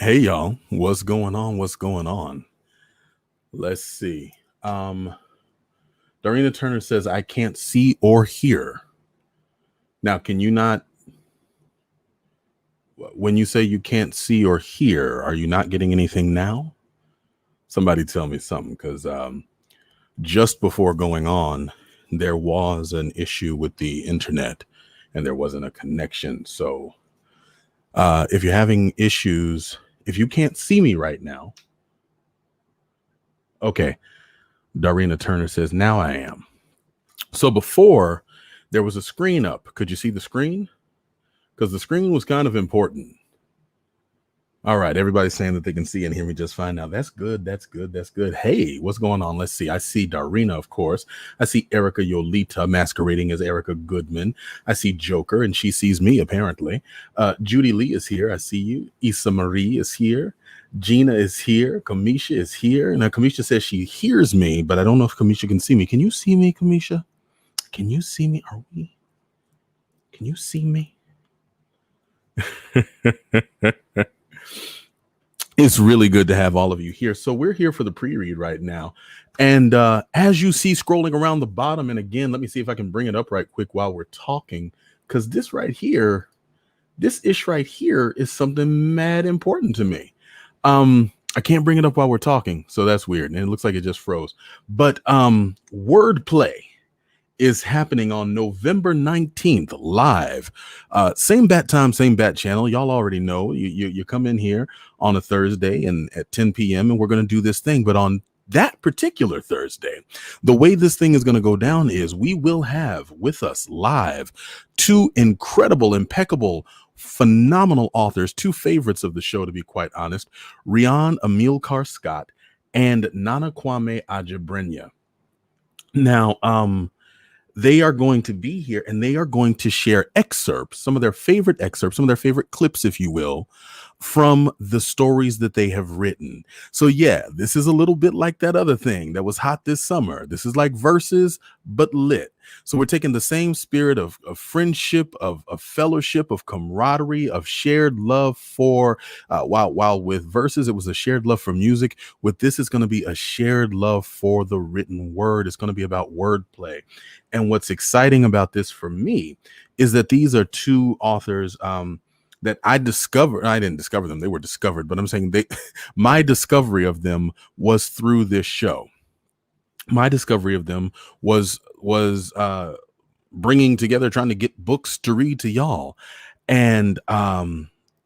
Hey y'all, what's going on? What's going on? Let's see. Um, Darina Turner says, I can't see or hear. Now, can you not, when you say you can't see or hear, are you not getting anything now? Somebody tell me something, because just before going on, there was an issue with the internet and there wasn't a connection. So if you're having issues, if you can't see me right now, okay. Darina Turner says, now I am. So before there was a screen up. Could you see the screen? Because the screen was kind of important. All right, everybody's saying that they can see and hear me just fine now. That's good. That's good. That's good. Hey, what's going on? Let's see. I see Darina, of course. I see Erica Yolita masquerading as Erica Goodman. I see Joker, and she sees me apparently. Judy Lee is here. I see you. Issa Marie is here. Gina is here. Kamisha is here. Now, Kamisha says she hears me, but I don't know if Kamisha can see me. Can you see me, Kamisha? Can you see me? Are we? Can you see me? It's really good to have all of you here. So we're here for the pre-read right now. And as you see scrolling around the bottom, and again, let me see if I can bring it up right quick while we're talking, because this right here, this ish right here is something mad important to me. I can't bring it up while we're talking, so that's weird. And it looks like it just froze. But wordplay is happening on November 19th live. Same bat time, same bat channel. Y'all already know. You come in here on a Thursday and at 10 p.m. and we're going to do this thing. But on that particular Thursday, the way this thing is going to go down is we will have with us live two incredible, impeccable, phenomenal authors, two favorites of the show, to be quite honest, Rian Amilcar Scott and Nana Kwame Ajabrenya. Now, they are going to be here and they are going to share excerpts, some of their favorite excerpts, some of their favorite clips, if you will, from the stories that they have written. So yeah, this is a little bit like that other thing that was hot this summer. This is like verses, but lit. So we're taking the same spirit of friendship, of fellowship, of camaraderie, of shared love for, while with verses, it was a shared love for music. With this, it's going to be a shared love for the written word. It's going to be about wordplay. And what's exciting about this for me is that these are two authors that I discovered. I didn't discover them; they were discovered. But I'm saying my discovery of them was through this show. My discovery of them was bringing together, trying to get books to read to y'all, and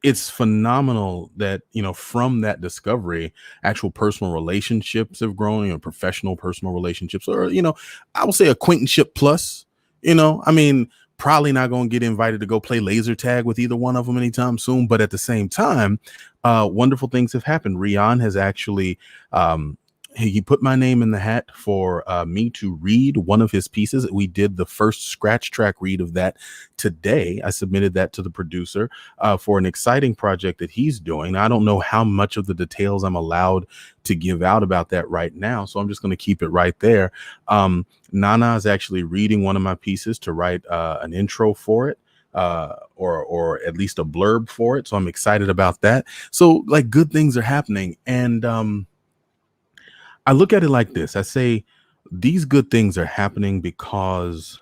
it's phenomenal that, you know, from that discovery, actual personal relationships have grown, you know, professional personal relationships, or, you know, I will say acquaintanceship plus, you know, I mean, probably not going to get invited to go play laser tag with either one of them anytime soon. But at the same time, wonderful things have happened. Rian has actually, he put my name in the hat for me to read one of his pieces. We did the first scratch track read of that today. I submitted that to the producer for an exciting project that he's doing. I don't know how much of the details I'm allowed to give out about that right now, so I'm just going to keep it right there. Nana is actually reading one of my pieces to write an intro for it. Or at least a blurb for it. So I'm excited about that. So like good things are happening. And I look at it like this. I say these good things are happening because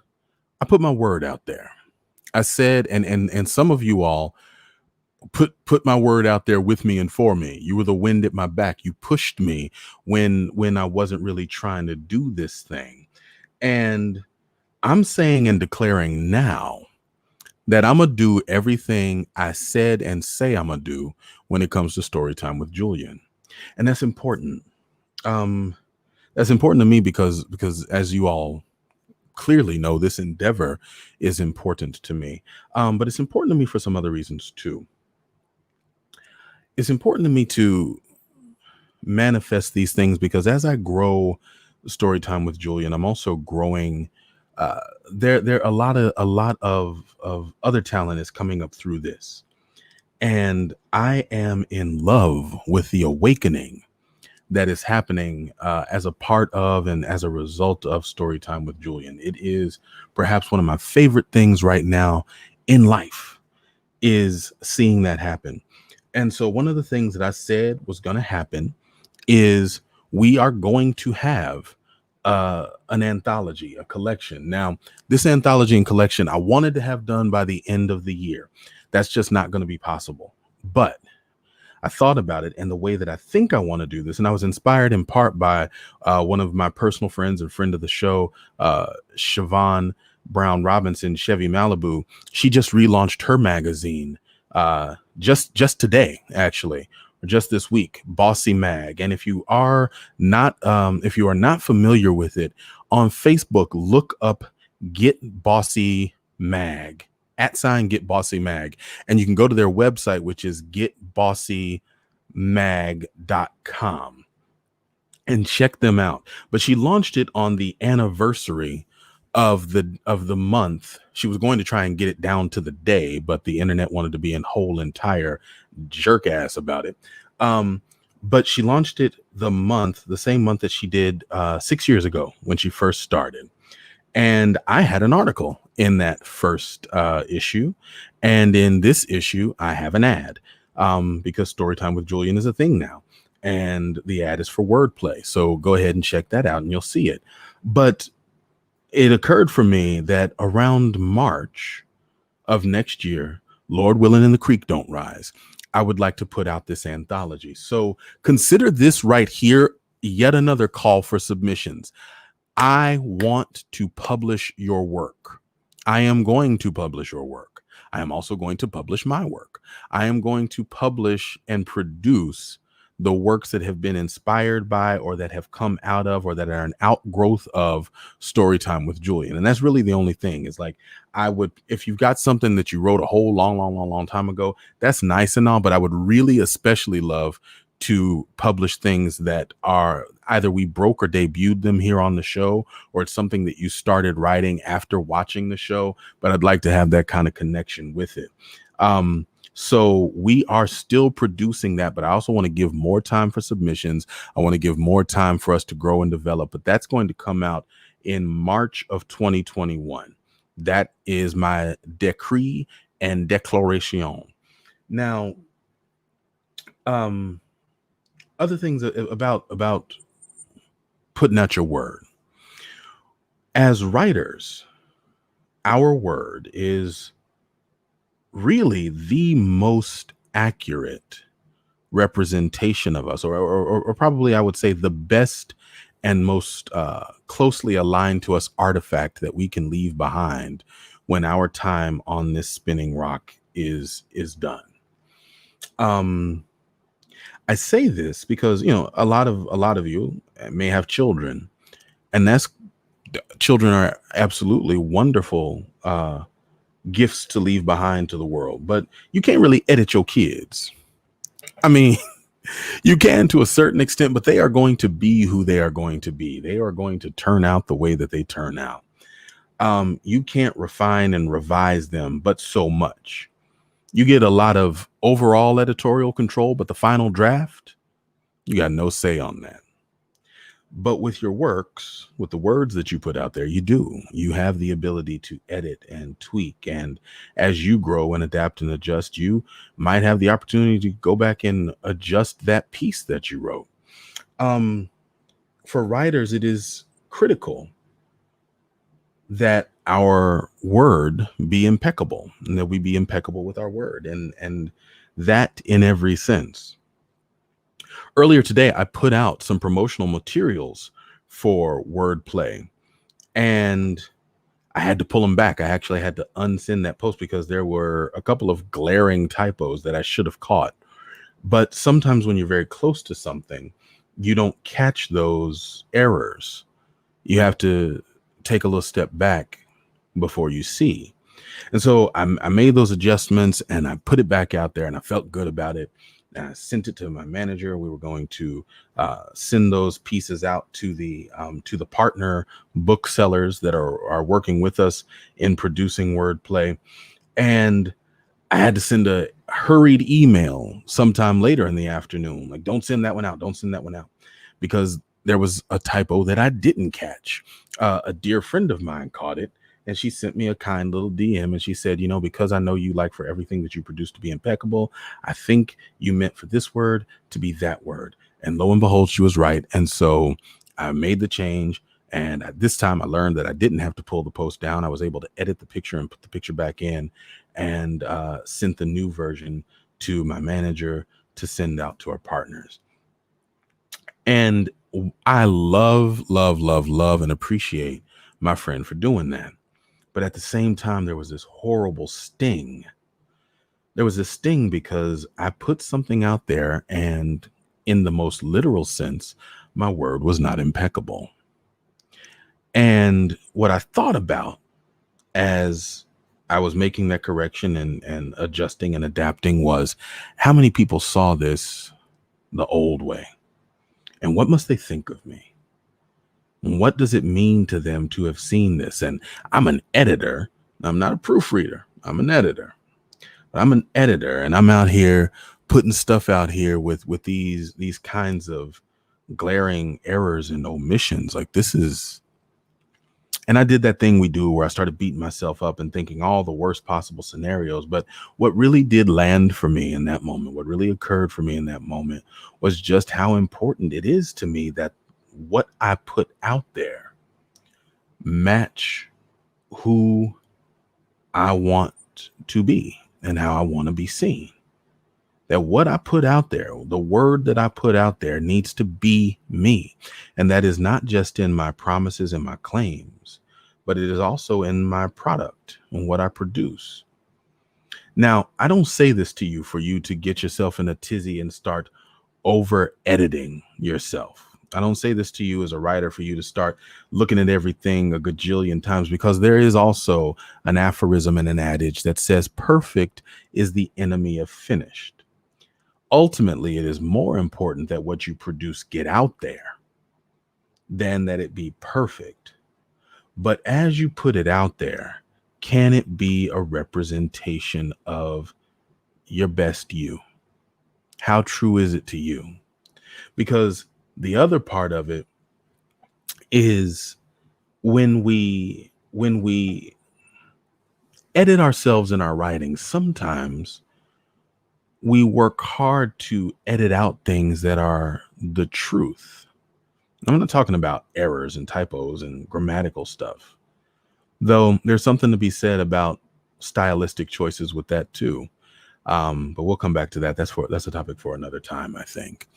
I put my word out there. I said, and some of you all put my word out there with me and for me. You were the wind at my back. You pushed me when I wasn't really trying to do this thing. And I'm saying and declaring now that I'm going to do everything I said and say I'm going to do when it comes to Storytime with Julian. And that's important. That's important to me because as you all clearly know, this endeavor is important to me. But it's important to me for some other reasons too. It's important to me to manifest these things because as I grow Storytime with Julian, I'm also growing. There a lot of other talent is coming up through this, and I am in love with the awakening that is happening as a part of and as a result of Storytime with Julian. It is perhaps one of my favorite things right now in life is seeing that happen. And so one of the things that I said was going to happen is we are going to have an anthology, a collection. Now, this anthology and collection I wanted to have done by the end of the year. That's just not going to be possible. But I thought about it and the way that I think I want to do this. And I was inspired in part by one of my personal friends and friend of the show, Siobhan Brown Robinson, Chevy Malibu. She just relaunched her magazine just today, actually, or just this week, Bossy Mag. And if you are not familiar with it, on Facebook, look up Get Bossy Mag, @Get Bossy Mag, and you can go to their website, which is getbossymag.com, and check them out. But she launched it on the anniversary of the month. She was going to try and get it down to the day, but the internet wanted to be in whole entire jerk ass about it. But she launched it the same month that she did 6 years ago when she first started. And I had an article in that first issue. And in this issue, I have an ad because Storytime with Julian is a thing now. And the ad is for wordplay. So go ahead and check that out and you'll see it. But it occurred for me that around March of next year, Lord willing and the creek don't rise, I would like to put out this anthology. So consider this right here yet another call for submissions. I want to publish your work. I am going to publish your work. I am also going to publish my work. I am going to publish and produce the works that have been inspired by or that have come out of or that are an outgrowth of Storytime with Julian. And that's really the only thing is like, I would, if you've got something that you wrote a whole long time ago, that's nice and all, but I would really especially love to publish things that are either we broke or debuted them here on the show, or it's something that you started writing after watching the show, but I'd like to have that kind of connection with it. So we are still producing that, but I also want to give more time for submissions. I want to give more time for us to grow and develop, but that's going to come out in March of 2021. That is my decree and declaration. Now, other things about putting out your word. As writers, our word is really the most accurate representation of us, or probably I would say the best and most closely aligned to us artifact that we can leave behind when our time on this spinning rock is done. I say this because, you know, a lot of you may have children, and children are absolutely wonderful gifts to leave behind to the world, but you can't really edit your kids. I mean, you can to a certain extent, but they are going to be who they are going to be. They are going to turn out the way that they turn out. You can't refine and revise them, but so much. You get a lot of overall editorial control, but the final draft, you got no say on that. But with your works, with the words that you put out there, you have the ability to edit and tweak. And as you grow and adapt and adjust, you might have the opportunity to go back and adjust that piece that you wrote. For writers, it is critical that our word be impeccable and that we be impeccable with our word, and that in every sense. Earlier today, I put out some promotional materials for wordplay, and I had to pull them back. I actually had to unsend that post because there were a couple of glaring typos that I should have caught. But sometimes when you're very close to something, you don't catch those errors. You have to take a little step back before you see. And so I made those adjustments and I put it back out there, and I felt good about it. And I sent it to my manager. We were going to send those pieces out to the partner booksellers that are working with us in producing wordplay. And I had to send a hurried email sometime later in the afternoon. Like, don't send that one out. Don't send that one out. Because there was a typo that I didn't catch. A dear friend of mine caught it And she sent me a kind little DM and she said, you know, because I know you like for everything that you produce to be impeccable, I think you meant for this word to be that word. And lo and behold, she was right. And so I made the change. And at this time, I learned that I didn't have to pull the post down. I was able to edit the picture and put the picture back in, and sent the new version to my manager to send out to our partners. And I love, love, love, love, and appreciate my friend for doing that. But at the same time, there was this horrible sting. There was a sting because I put something out there, and in the most literal sense, my word was not impeccable. And what I thought about as I was making that correction and adjusting and adapting was, how many people saw this the old way? And what must they think of me? And what does it mean to them to have seen this? And I'm an editor. I'm not a proofreader. I'm an editor. But I'm an editor, and I'm out here putting stuff out here with these kinds of glaring errors and omissions. Like, this is, and I did that thing we do where I started beating myself up and thinking all the worst possible scenarios. But what really did land for me in that moment, what really occurred for me in that moment, was just how important it is to me that what I put out there match who I want to be and how I want to be seen. That what I put out there, the word that I put out there, needs to be me. And that is not just in my promises and my claims, but it is also in my product and what I produce. Now, I don't say this to you for you to get yourself in a tizzy and start over editing yourself. I don't say this to you as a writer for you to start looking at everything a gajillion times, because there is also an aphorism and an adage that says perfect is the enemy of finished. Ultimately, it is more important that what you produce get out there than that it be perfect. But as you put it out there, can it be a representation of your best you? How true is it to you? Because the other part of it is when we edit ourselves in our writing, sometimes we work hard to edit out things that are the truth. I'm not talking about errors and typos and grammatical stuff, though there's something to be said about stylistic choices with that too. But we'll come back to that. That's a topic for another time, I think.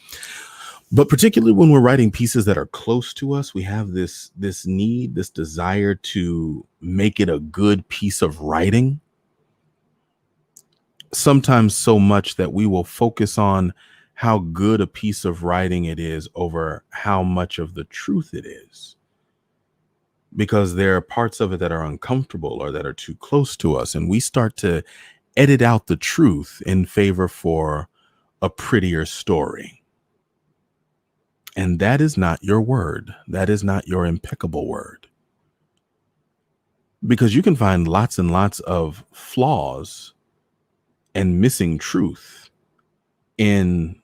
But particularly when we're writing pieces that are close to us, we have this need, this desire to make it a good piece of writing. Sometimes so much that we will focus on how good a piece of writing it is over how much of the truth it is, because there are parts of it that are uncomfortable or that are too close to us, and we start to edit out the truth in favor for a prettier story. And that is not your word. That is not your impeccable word. Because you can find lots and lots of flaws and missing truth in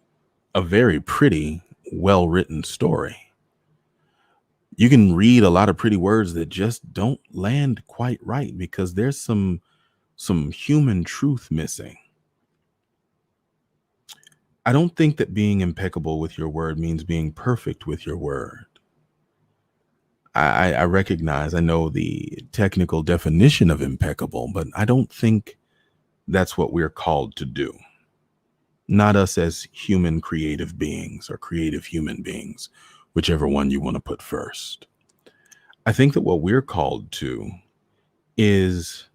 a very pretty, well-written story. You can read a lot of pretty words that just don't land quite right because there's some human truth missing. I don't think that being impeccable with your word means being perfect with your word. I recognize, I know the technical definition of impeccable, but I don't think that's what we're called to do. Not us as human creative beings or creative human beings, whichever one you want to put first. I think that what we're called to is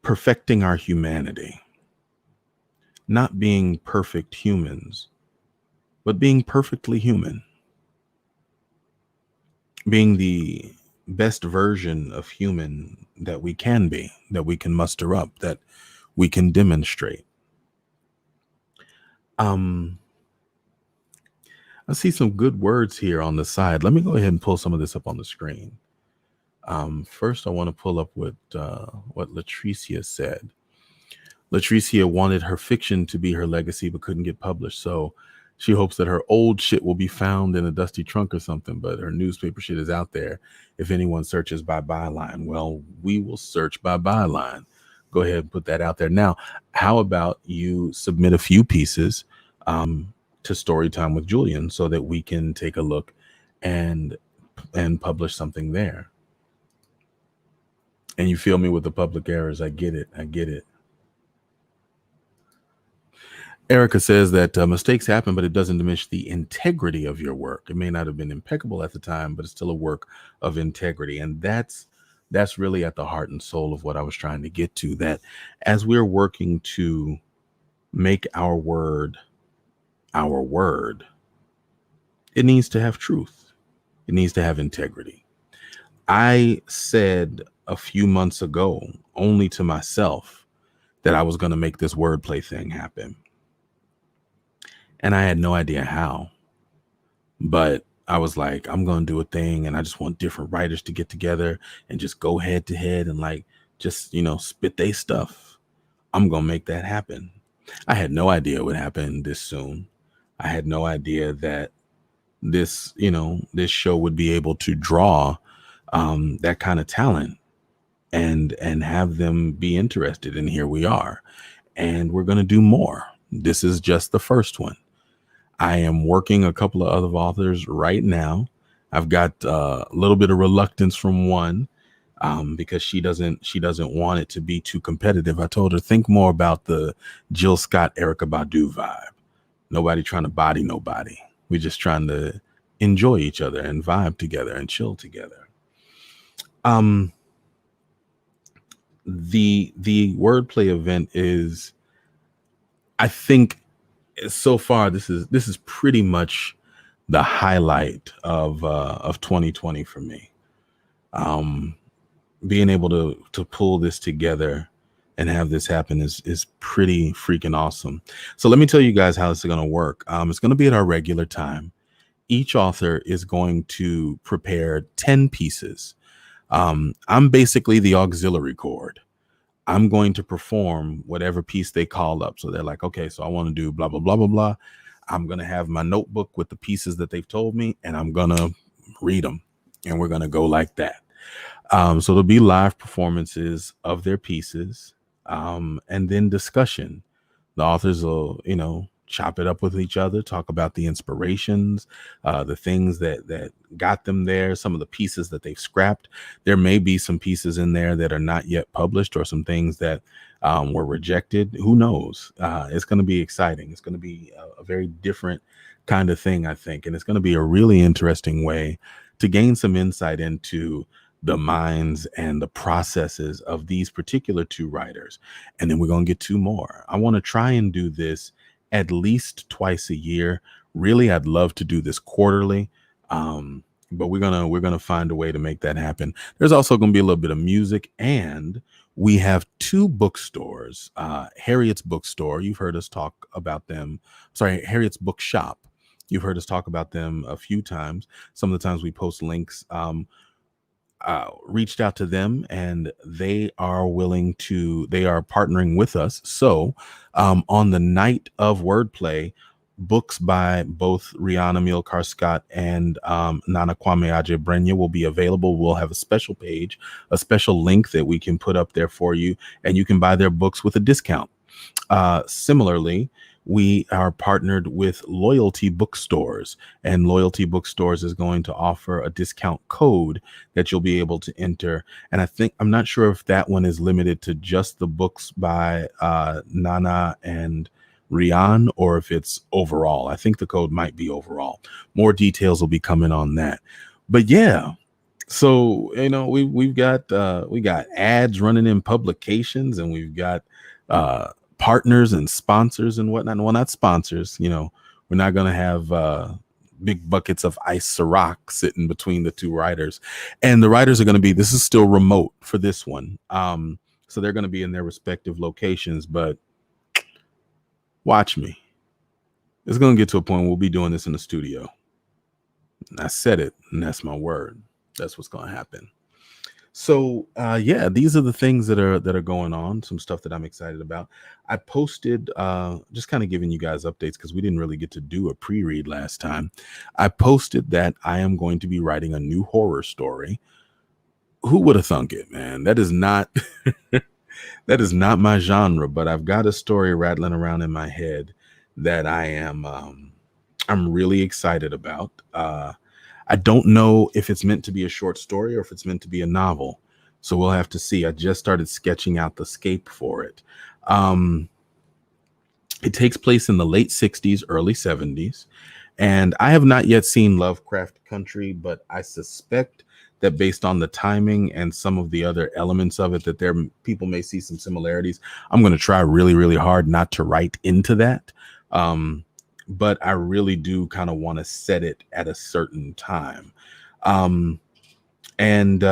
perfecting our humanity. Not being perfect humans, but being perfectly human. Being the best version of human that we can be, that we can muster up, that we can demonstrate. I see some good words here on the side. Let me go ahead and pull some of this up on the screen. First, I want to pull up what Latricia said. Latricia wanted her fiction to be her legacy, but couldn't get published. So She hopes that her old shit will be found in a dusty trunk or something, but her newspaper shit is out there. If anyone searches by byline, well, we will search by byline. Go ahead and put that out there. Now, how about you submit a few pieces to Storytime with Julian so that we can take a look and publish something there. And you feel me with the public errors. I get it. I get it. Erica says that mistakes happen, but it doesn't diminish the integrity of your work. It may not have been impeccable at the time, but it's still a work of integrity. And that's really at the heart and soul of what I was trying to get to, that as we're working to make our word, it needs to have truth. It needs to have integrity. I said a few months ago, only to myself, that I was going to make this wordplay thing happen. And I had no idea how, but I was like, I'm going to do a thing, and I just want different writers to get together and just go head to head and like, just, spit they stuff. I'm going to make that happen. I had no idea what happened this soon. I had no idea that this show would be able to draw that kind of talent and have them be interested. And here we are, and we're going to do more. This is just the first one. I am working a couple of other authors right now. I've got a little bit of reluctance from one because she doesn't want it to be too competitive. I told her, think more about the Jill Scott, Erykah Badu vibe. Nobody trying to body nobody. We're just trying to enjoy each other and vibe together and chill together. The wordplay event is, I think, so far this is pretty much the highlight of 2020 for me. Being able to pull this together and have this happen is pretty freaking awesome. So let me tell you guys how this is going to work. It's going to be at our regular time. Each author is going to prepare 10 pieces. I'm basically the auxiliary chord. I'm going to perform whatever piece they call up. So they're like, okay, so I want to do blah, blah, blah, blah, blah. I'm going to have my notebook with the pieces that they've told me, and I'm going to read them, and we're going to go like that. So there'll be live performances of their pieces, and then discussion. The authors will, chop it up with each other, talk about the inspirations, the things that got them there, some of the pieces that they've scrapped. There may be some pieces in there that are not yet published, or some things that were rejected. Who knows? It's going to be exciting. It's going to be a very different kind of thing, I think. And it's going to be a really interesting way to gain some insight into the minds and the processes of these particular two writers. And then we're going to get two more. I want to try and do this at least twice a year. Really, I'd love to do this quarterly, but we're gonna find a way to make that happen. There's also going to be a little bit of music, and we have two bookstores. Harriet's Bookstore, you've heard us talk about them. Sorry, Harriet's Bookshop. You've heard us talk about them a few times. Some of the times we post links. Reached out to them, and they are partnering with us. So on the night of wordplay, books by both Rihanna Milcar Scott and Nana Kwame Adjei-Brenyah will be available. We'll have a special page, a special link that we can put up there for you, and you can buy their books with a discount. Similarly, we are partnered with Loyalty Bookstores, and Loyalty Bookstores is going to offer a discount code that you'll be able to enter. And I'm not sure if that one is limited to just the books by Nana and Rian, or if it's overall. I think the code might be overall. More details will be coming on that. But yeah, so we got ads running in publications, and we've got partners and sponsors and whatnot. Well, not sponsors, we're not going to have big buckets of ice Ciroc sitting between the two writers. And the writers are going to be, this is still remote for this one. So they're going to be in their respective locations, but watch me. It's going to get to a point where we'll be doing this in the studio. I said it, and that's my word. That's what's going to happen. So yeah, these are the things that are going on. Some stuff that I'm excited about. I posted just kind of giving you guys updates because we didn't really get to do a pre-read last time. I posted that I am going to be writing a new horror story. Who would have thunk it, man? That is not that is not my genre, but I've got a story rattling around in my head that I'm really excited about. I don't know if it's meant to be a short story or if it's meant to be a novel. So we'll have to see. I just started sketching out the scape for it. Um, it takes place in the late 60s, early 70s. And I have not yet seen Lovecraft Country, but I suspect that based on the timing and some of the other elements of it, that there people may see some similarities. I'm going to try really, really hard not to write into that. But I really do kind of want to set it at a certain time. Um, and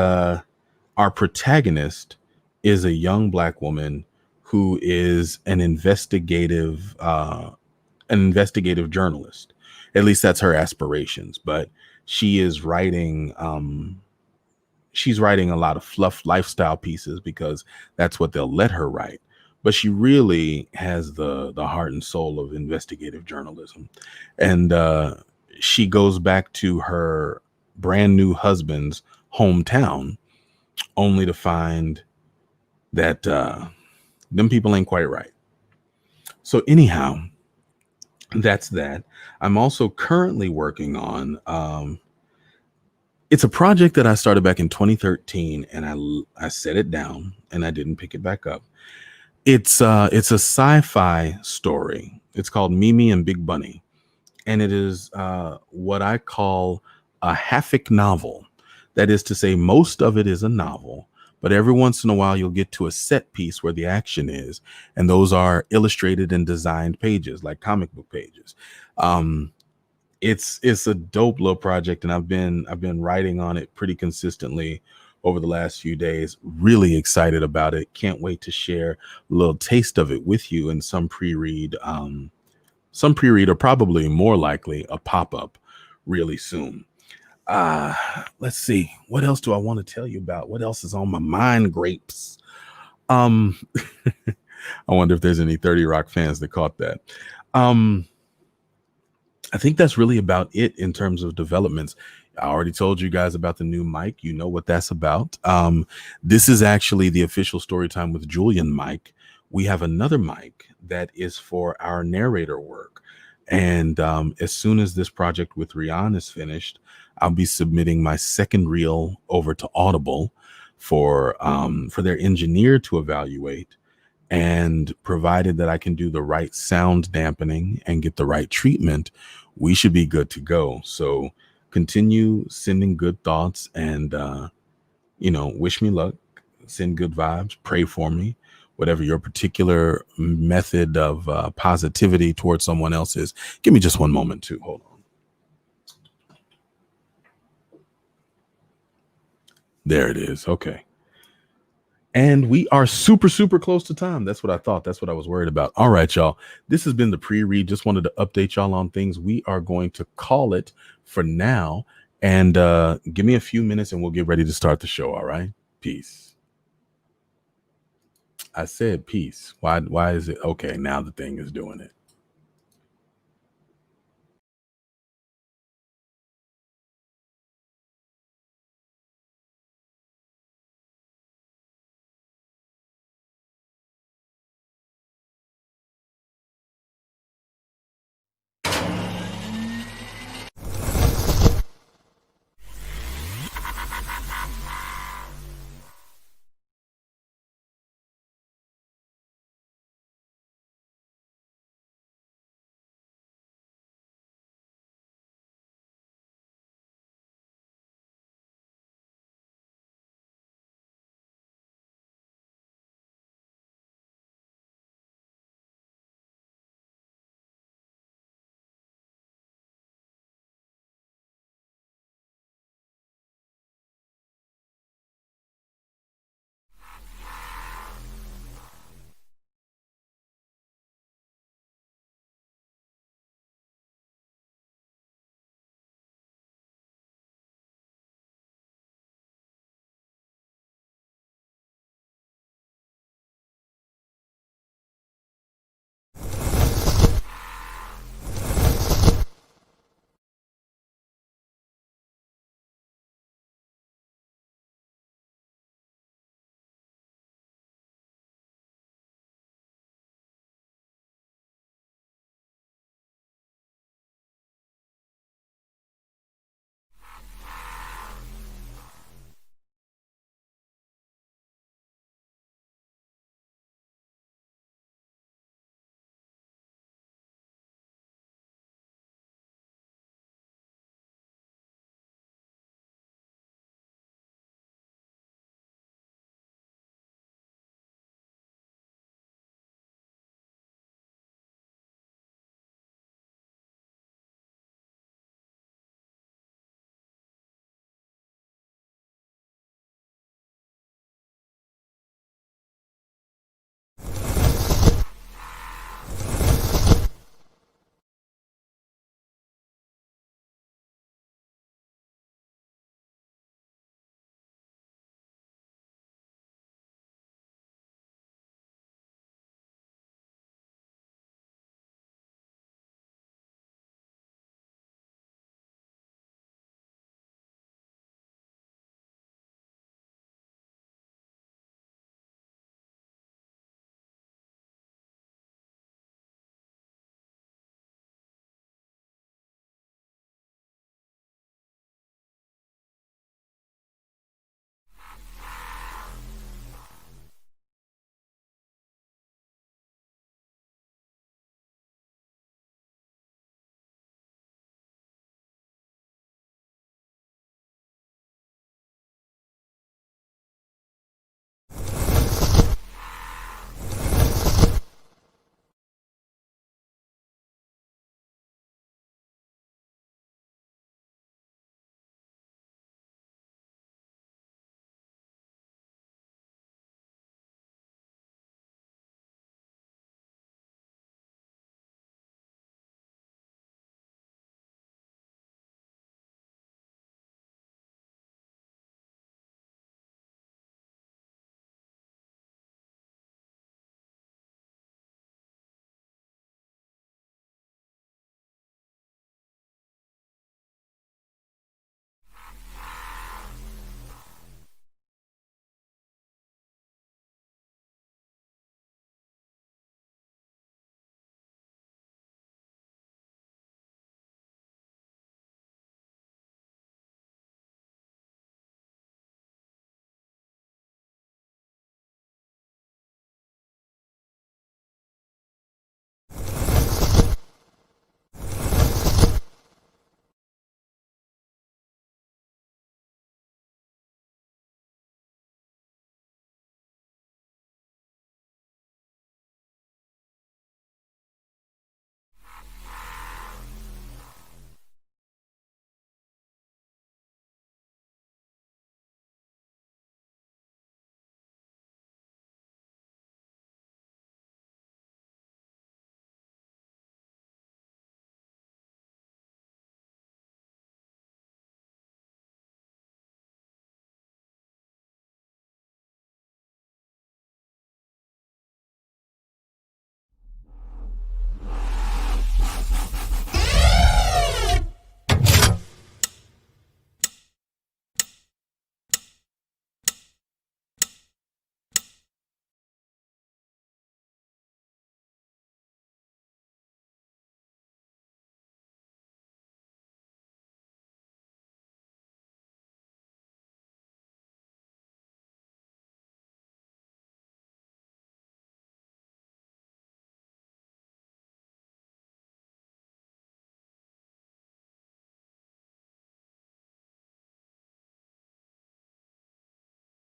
Our protagonist is a young black woman who is an investigative journalist. At least that's her aspirations. But she is writing. She's writing a lot of fluff lifestyle pieces because that's what they'll let her write. But she really has the heart and soul of investigative journalism, and she goes back to her brand new husband's hometown, only to find that them people ain't quite right. So anyhow, that's that. I'm also currently working on it's a project that I started back in 2013, and I set it down and I didn't pick it back up. It's a sci-fi story. It's called Mimi and Big Bunny, and it is what I call a halfic novel. That is to say, most of it is a novel, but every once in a while you'll get to a set piece where the action is, and those are illustrated and designed pages, like comic book pages. Um, it's a dope little project, and I've been writing on it pretty consistently over the last few days. Really excited about it. Can't wait to share a little taste of it with you in some pre-read, or probably more likely a pop-up really soon. Let's see. What else do I want to tell you about? What else is on my mind, grapes? Um, I wonder if there's any 30 Rock fans that caught that. Um, I think that's really about it in terms of developments. I already told you guys about the new mic. You know what that's about. This is actually the official Storytime with Julian mic. We have another mic that is for our narrator work. And as soon as this project with Rian is finished, I'll be submitting my second reel over to Audible for their engineer to evaluate. And provided that I can do the right sound dampening and get the right treatment, we should be good to go. So continue sending good thoughts and, wish me luck, send good vibes, pray for me, whatever your particular method of positivity towards someone else is. Give me just one moment too. Hold on. There it is. Okay. And we are super, super close to time. That's what I thought. That's what I was worried about. All right, y'all. This has been the pre-read. Just wanted to update y'all on things. We are going to call it for now. And give me a few minutes and we'll get ready to start the show. All right. Peace. I said peace. Why is it okay? Now the thing is doing it.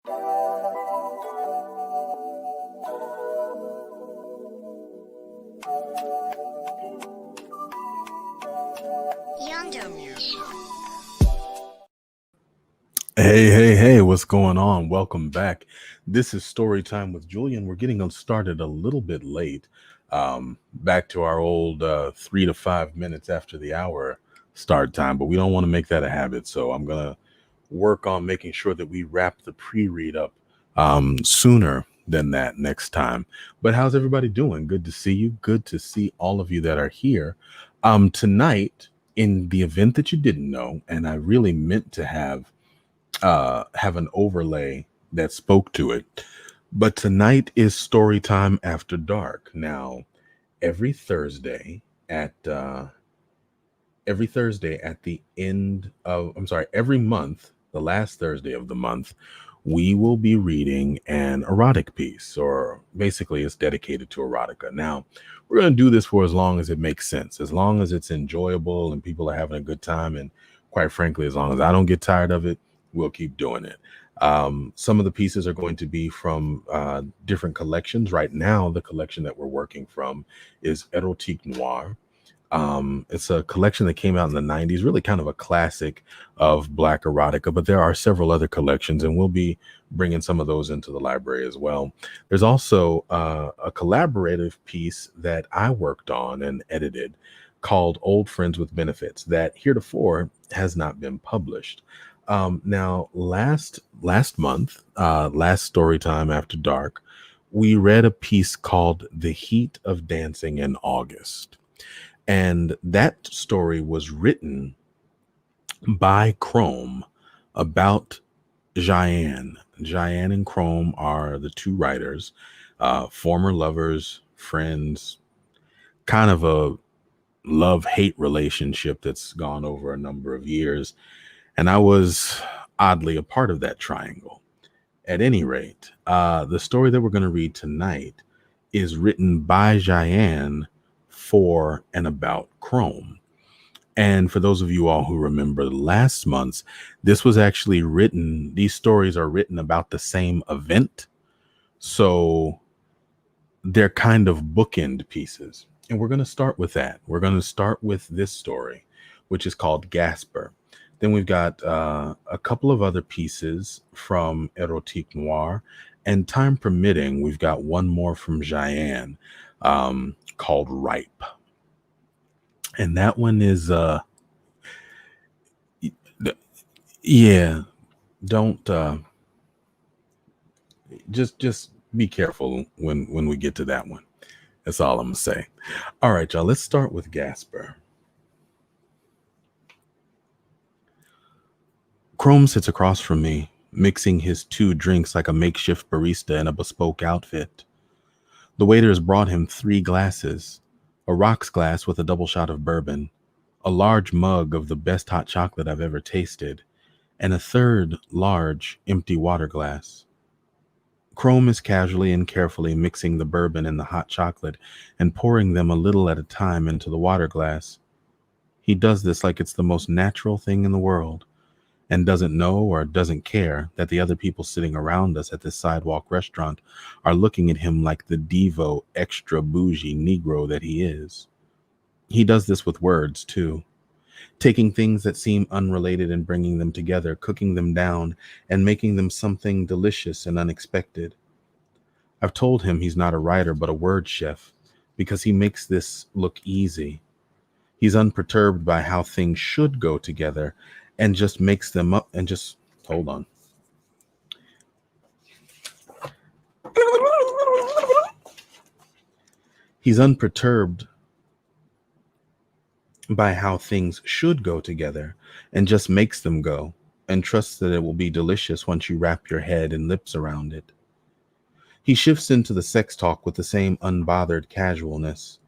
Hey, what's going on? Welcome back. This is Storytime with Julian. We're getting started a little bit late. Back to our old 3 to 5 minutes after the hour start time, but we don't want to make that a habit. So I'm going to work on making sure that we wrap the pre-read up sooner than that next time. But how's everybody doing? Good to see you. Good to see all of you that are here. Tonight, in the event that you didn't know, and I really meant to have an overlay that spoke to it. But tonight is Storytime After Dark. Now, every Thursday at the end of, every month, the last Thursday of the month, we will be reading an erotic piece, or basically it's dedicated to erotica. Now, we're going to do this for as long as it makes sense, as long as it's enjoyable and people are having a good time. And quite frankly, as long as I don't get tired of it, we'll keep doing it. Some of the pieces are going to be from different collections. Right now, the collection that we're working from is Erotiqe Noir. It's a collection that came out in the 90s, really kind of a classic of Black erotica, but there are several other collections, and we'll be bringing some of those into the library as well. There's also a collaborative piece that I worked on and edited called Old Friends with Benefits that heretofore has not been published. Now, last month, last Storytime After Dark, we read a piece called The Heat of Dancing in August. And that story was written by Chrome about Ji'Ian. Ji'Ian and Chrome are the two writers, former lovers, friends, kind of a love-hate relationship that's gone over a number of years. And I was oddly a part of that triangle. At any rate, the story that we're going to read tonight is written by Ji'Ian for and about Chrome. And for those of you all who remember last month's, this was actually written, these stories are written about the same event. So they're kind of bookend pieces. And we're going to start with that. We're going to start with this story, which is called Gasper. Then we've got a couple of other pieces from Erotiqe Noir, and time permitting, we've got one more from Ji'Ian called Ripe. And that one is, yeah, don't, just be careful when we get to that one. That's all I'm gonna say. All right, y'all, let's start with Gasper. Chrome sits across from me, mixing his 2 drinks like a makeshift barista in a bespoke outfit. The waiter has brought him 3 glasses, a rocks glass with a double shot of bourbon, a large mug of the best hot chocolate I've ever tasted, and a 3rd large empty water glass. Chrome is casually and carefully mixing the bourbon and the hot chocolate and pouring them a little at a time into the water glass. He does this like it's the most natural thing in the world, and doesn't know or doesn't care that the other people sitting around us at this sidewalk restaurant are looking at him like the Devo extra bougie Negro that he is. He does this with words, too, taking things that seem unrelated and bringing them together, cooking them down, and making them something delicious and unexpected. I've told him he's not a writer but a word chef, because he makes this look easy. He's unperturbed by how things should go together and just makes them up and just hold on. He's unperturbed by how things should go together and just makes them go and trusts that it will be delicious once you wrap your head and lips around it. He shifts into the sex talk with the same unbothered casualness.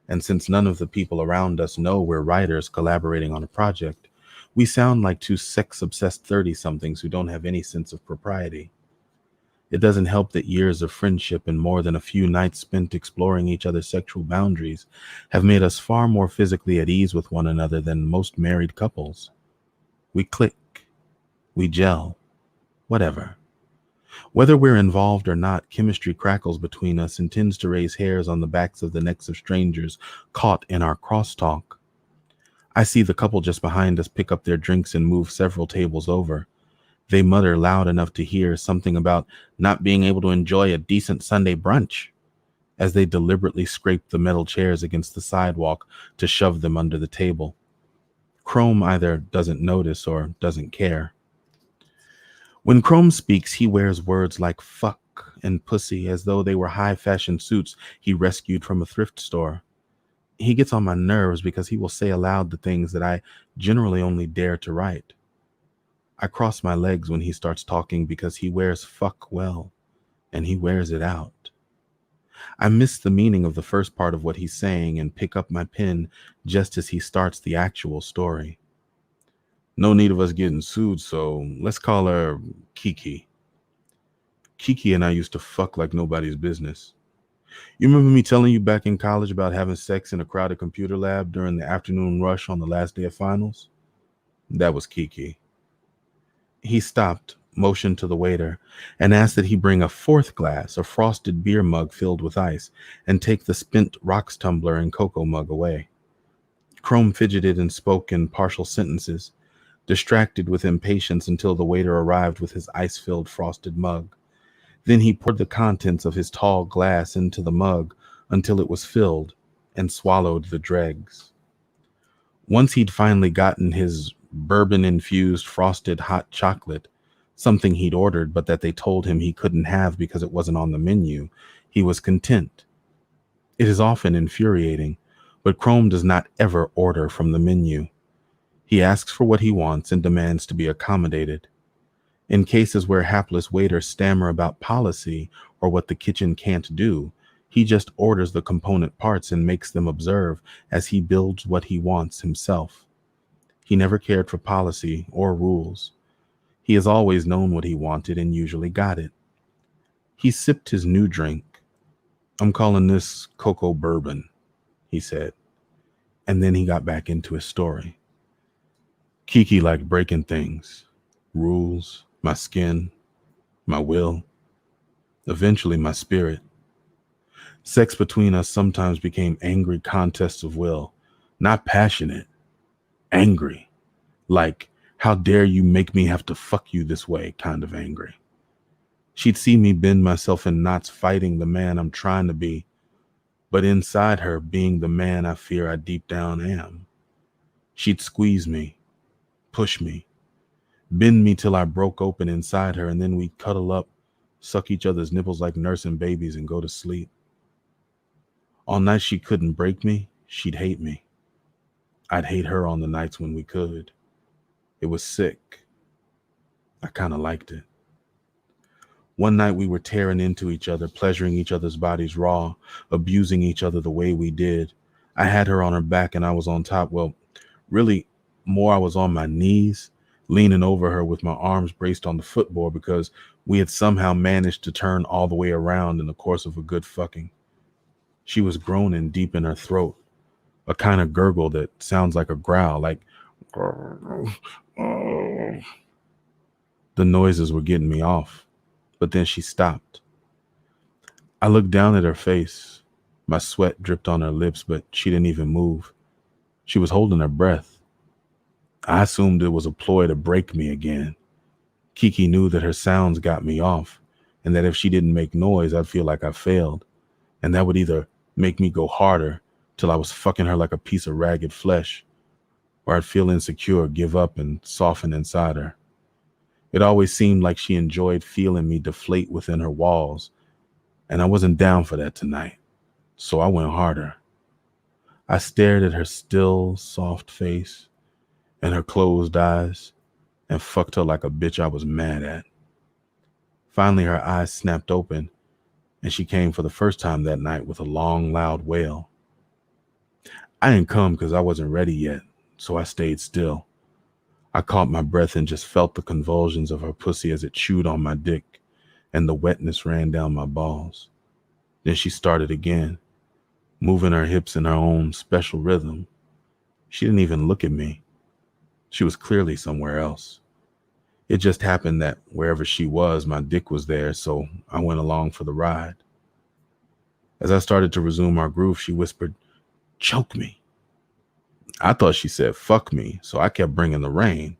And since none of the people around us know we're writers collaborating on a project, we sound like 2 sex-obsessed 30-somethings who don't have any sense of propriety. It doesn't help that years of friendship and more than a few nights spent exploring each other's sexual boundaries have made us far more physically at ease with one another than most married couples. We click, we gel, whatever. Whether we're involved or not, chemistry crackles between us and tends to raise hairs on the backs of the necks of strangers caught in our crosstalk. I see the couple just behind us pick up their drinks and move several tables over. They mutter loud enough to hear something about not being able to enjoy a decent Sunday brunch as they deliberately scrape the metal chairs against the sidewalk to shove them under the table. Chrome either doesn't notice or doesn't care. When Chrome speaks, he wears words like fuck and pussy as though they were high-fashion suits he rescued from a thrift store. He gets on my nerves because he will say aloud the things that I generally only dare to write. I cross my legs when he starts talking because he wears fuck well, and he wears it out. I miss the meaning of the first part of what he's saying and pick up my pen just as he starts the actual story. No need of us getting sued, so let's call her Kiki. Kiki and I used to fuck like nobody's business. You remember me telling you back in college about having sex in a crowded computer lab during the afternoon rush on the last day of finals? That was Kiki. He stopped, motioned to the waiter, and asked that he bring a fourth glass, a frosted beer mug filled with ice, and take the spent rocks tumbler and cocoa mug away. Chrome fidgeted and spoke in partial sentences, distracted with impatience until the waiter arrived with his ice-filled frosted mug. Then he poured the contents of his tall glass into the mug until it was filled and swallowed the dregs. Once he'd finally gotten his bourbon-infused frosted hot chocolate, something he'd ordered but that they told him he couldn't have because it wasn't on the menu, he was content. It is often infuriating, but Chrome does not ever order from the menu. He asks for what he wants and demands to be accommodated. In cases where hapless waiters stammer about policy or what the kitchen can't do, he just orders the component parts and makes them observe as he builds what he wants himself. He never cared for policy or rules. He has always known what he wanted and usually got it. He sipped his new drink. "I'm calling this cocoa bourbon," he said, and then he got back into his story. Kiki liked breaking things, rules, my skin, my will, eventually my spirit. Sex between us sometimes became angry contests of will, not passionate, angry, like, how dare you make me have to fuck you this way kind of angry. She'd see me bend myself in knots fighting the man I'm trying to be, but inside her being the man I fear I deep down am. She'd squeeze me, push me, bend me till I broke open inside her, and then we'd cuddle up, suck each other's nipples like nursing babies, and go to sleep. On nights she couldn't break me, she'd hate me. I'd hate her on the nights when we could. It was sick. I kind of liked it. One night we were tearing into each other, pleasuring each other's bodies raw, abusing each other the way we did. I had her on her back and I was on top. Well, really, more I was on my knees, leaning over her with my arms braced on the footboard because we had somehow managed to turn all the way around in the course of a good fucking. She was groaning deep in her throat, a kind of gurgle that sounds like a growl, like the noises were getting me off, but then she stopped. I looked down at her face. My sweat dripped on her lips, but she didn't even move. She was holding her breath. I assumed it was a ploy to break me again. Kiki knew that her sounds got me off, and that if she didn't make noise, I'd feel like I failed, and that would either make me go harder till I was fucking her like a piece of ragged flesh, or I'd feel insecure, give up, and soften inside her. It always seemed like she enjoyed feeling me deflate within her walls, and I wasn't down for that tonight, so I went harder. I stared at her still, soft face and her closed eyes and fucked her like a bitch I was mad at. Finally, her eyes snapped open, and she came for the first time that night with a long, loud wail. I didn't come because I wasn't ready yet, so I stayed still. I caught my breath and just felt the convulsions of her pussy as it chewed on my dick, and the wetness ran down my balls. Then she started again, moving her hips in her own special rhythm. She didn't even look at me. She was clearly somewhere else. It just happened that wherever she was, my dick was there, so I went along for the ride. As I started to resume our groove, she whispered, "Choke me." I thought she said, "Fuck me," so I kept bringing the rain.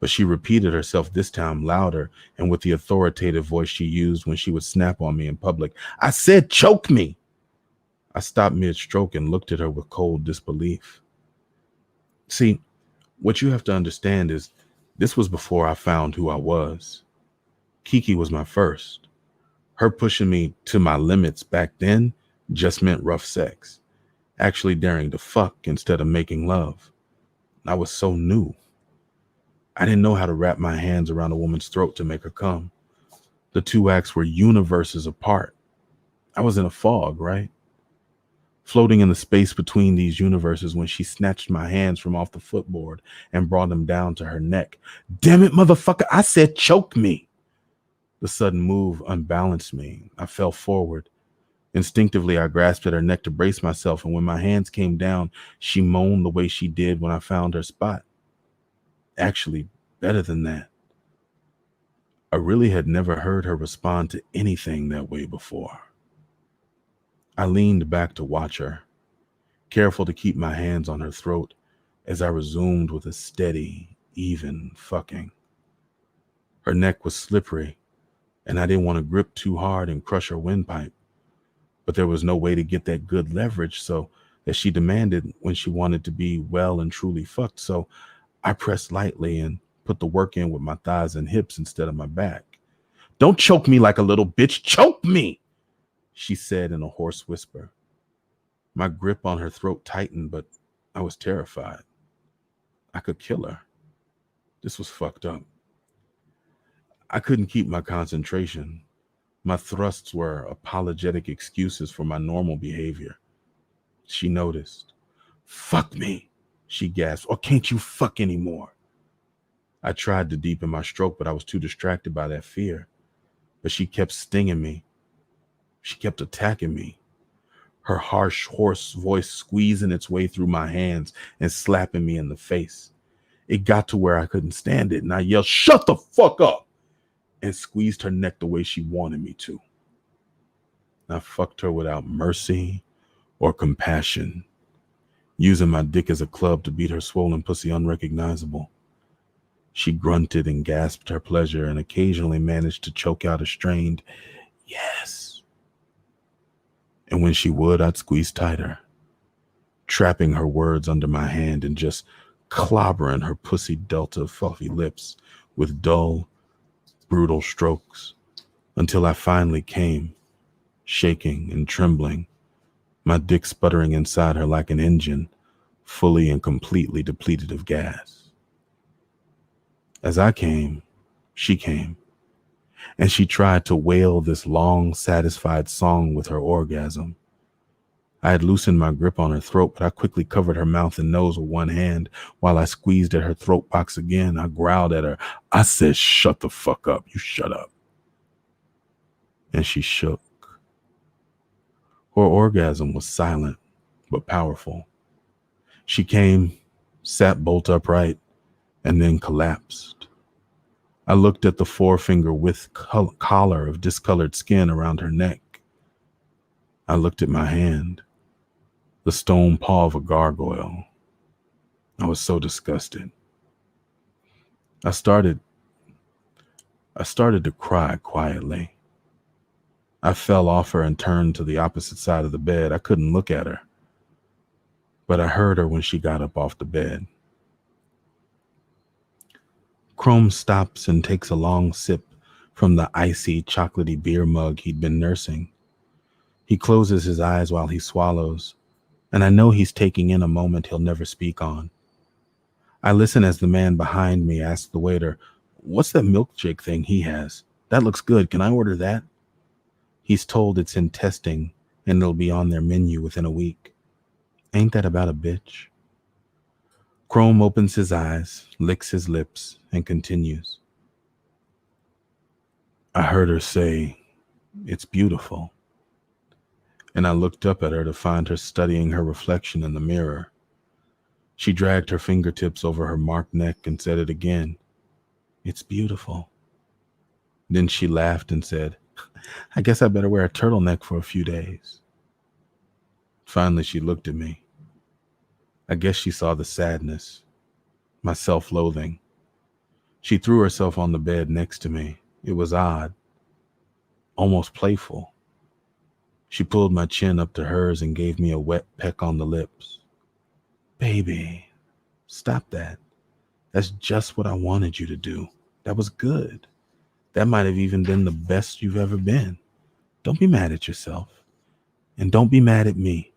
But she repeated herself, this time louder and with the authoritative voice she used when she would snap on me in public. "I said, choke me." I stopped mid-stroke and looked at her with cold disbelief. See, what you have to understand is this was before I found who I was. Kiki was my first. Her pushing me to my limits back then just meant rough sex, actually daring to fuck instead of making love. I was so new. I didn't know how to wrap my hands around a woman's throat to make her come. The two acts were universes apart. I was in a fog, right? Floating in the space between these universes when she snatched my hands from off the footboard and brought them down to her neck. "Damn it, motherfucker, I said choke me." The sudden move unbalanced me. I fell forward. Instinctively, I grasped at her neck to brace myself, and when my hands came down, she moaned the way she did when I found her spot. Actually, better than that. I really had never heard her respond to anything that way before. I leaned back to watch her, careful to keep my hands on her throat as I resumed with a steady, even fucking. Her neck was slippery, and I didn't want to grip too hard and crush her windpipe. But there was no way to get that good leverage, so as she demanded when she wanted to be well and truly fucked. So I pressed lightly and put the work in with my thighs and hips instead of my back. "Don't choke me like a little bitch. Choke me," she said in a hoarse whisper. My grip on her throat tightened, but I was terrified. I could kill her. This was fucked up. I couldn't keep my concentration. My thrusts were apologetic excuses for my normal behavior. She noticed. "Fuck me," she gasped, "or can't you fuck anymore?" I tried to deepen my stroke, but I was too distracted by that fear. But she kept stinging me. She kept attacking me. Her harsh, hoarse voice squeezing its way through my hands and slapping me in the face. It got to where I couldn't stand it, and I yelled, "Shut the fuck up!" and squeezed her neck the way she wanted me to. I fucked her without mercy or compassion, using my dick as a club to beat her swollen pussy unrecognizable. She grunted and gasped her pleasure and occasionally managed to choke out a strained "yes." And when she would, I'd squeeze tighter, trapping her words under my hand and just clobbering her pussy delta fluffy lips with dull, brutal strokes until I finally came, shaking and trembling, my dick sputtering inside her like an engine, fully and completely depleted of gas. As I came, she came, and she tried to wail this long, satisfied song with her orgasm. I had loosened my grip on her throat, but I quickly covered her mouth and nose with one hand while I squeezed at her throat box again. I growled at her. I said, "Shut the fuck up. You shut up." And she shook. Her orgasm was silent, but powerful. She came, sat bolt upright, and then collapsed. I looked at the forefinger width collar of discolored skin around her neck. I looked at my hand, the stone paw of a gargoyle. I was so disgusted. I started to cry quietly. I fell off her and turned to the opposite side of the bed. I couldn't look at her, but I heard her when she got up off the bed. Chrome stops and takes a long sip from the icy, chocolatey beer mug he'd been nursing. He closes his eyes while he swallows, and I know he's taking in a moment he'll never speak on. I listen as the man behind me asks the waiter, "What's that milkshake thing he has? That looks good. Can I order that?" He's told it's in testing and it'll be on their menu within a week. Ain't that about a bitch? Chrome opens his eyes, licks his lips, and continues. I heard her say, "It's beautiful." And I looked up at her to find her studying her reflection in the mirror. She dragged her fingertips over her marked neck and said it again. It's beautiful. Then she laughed and said, I guess I better wear a turtleneck for a few days. Finally, she looked at me. I guess she saw the sadness, my self-loathing. She threw herself on the bed next to me. It was odd, almost playful. She pulled my chin up to hers and gave me a wet peck on the lips. Baby, stop that. That's just what I wanted you to do. That was good. That might have even been the best you've ever been. Don't be mad at yourself. And don't be mad at me.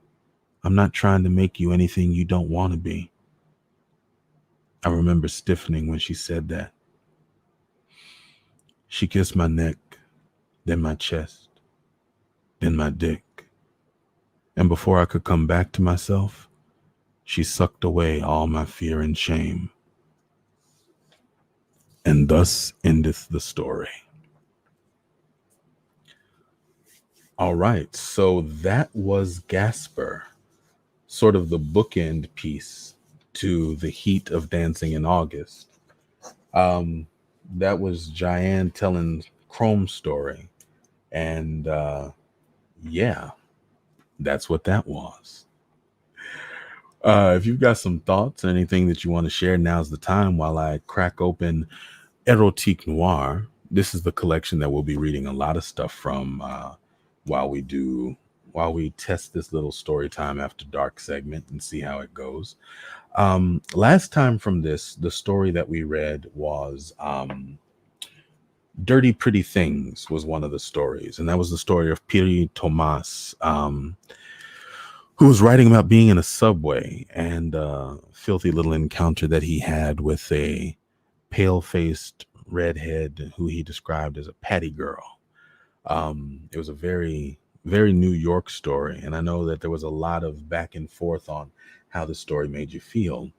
I'm not trying to make you anything you don't want to be. I remember stiffening when she said that. She kissed my neck, then my chest, then my dick. And before I could come back to myself, she sucked away all my fear and shame. And thus endeth the story. All right, so that was Gasper, sort of the bookend piece to The Heat of Dancing in August. That was Ji'Ian telling Chrome's story. And yeah, that's what that was. If you've got some thoughts or anything that you want to share, now's the time while I crack open Erotiqe Noir. This is the collection that we'll be reading a lot of stuff from while we test this little story time after dark segment and see how it goes. Last time from this, the story that we read was Dirty Pretty Things was one of the stories. And that was the story of Piri Thomas, who was writing about being in a subway and a filthy little encounter that he had with a pale-faced redhead who he described as a patty girl. It was a very, very New York story. And I know that there was a lot of back and forth on how the story made you feel.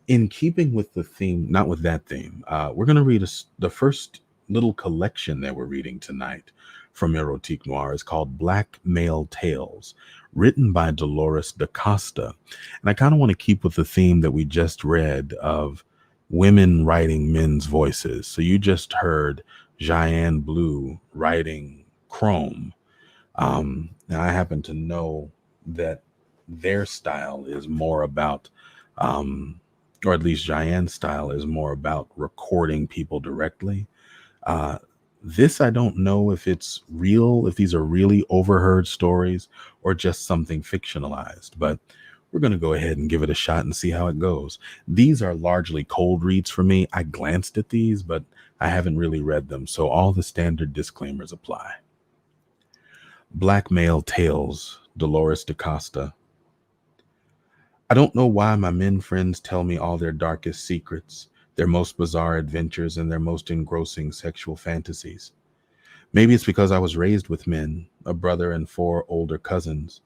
In keeping with the theme, not with that theme, we're going to read the first little collection that we're reading tonight from Erotiqe Noir. Is called Black Male Tales, written by Dolores DaCosta. And I kind of want to keep with the theme that we just read of women writing men's voices. So you just heard Ji'Ian Blue writing Chrome. Now I happen to know that their style is more about, or at least Ji'Ian's style is more about recording people directly. This, I don't know if it's real, if these are really overheard stories or just something fictionalized, but we're going to go ahead and give it a shot and see how it goes. These are largely cold reads for me. I glanced at these, but I haven't really read them, so all the standard disclaimers apply. Black Male Tales, Dolores DaCosta. I don't know why my men friends tell me all their darkest secrets, their most bizarre adventures, and their most engrossing sexual fantasies. Maybe it's because I was raised with men, a brother and 4 older cousins,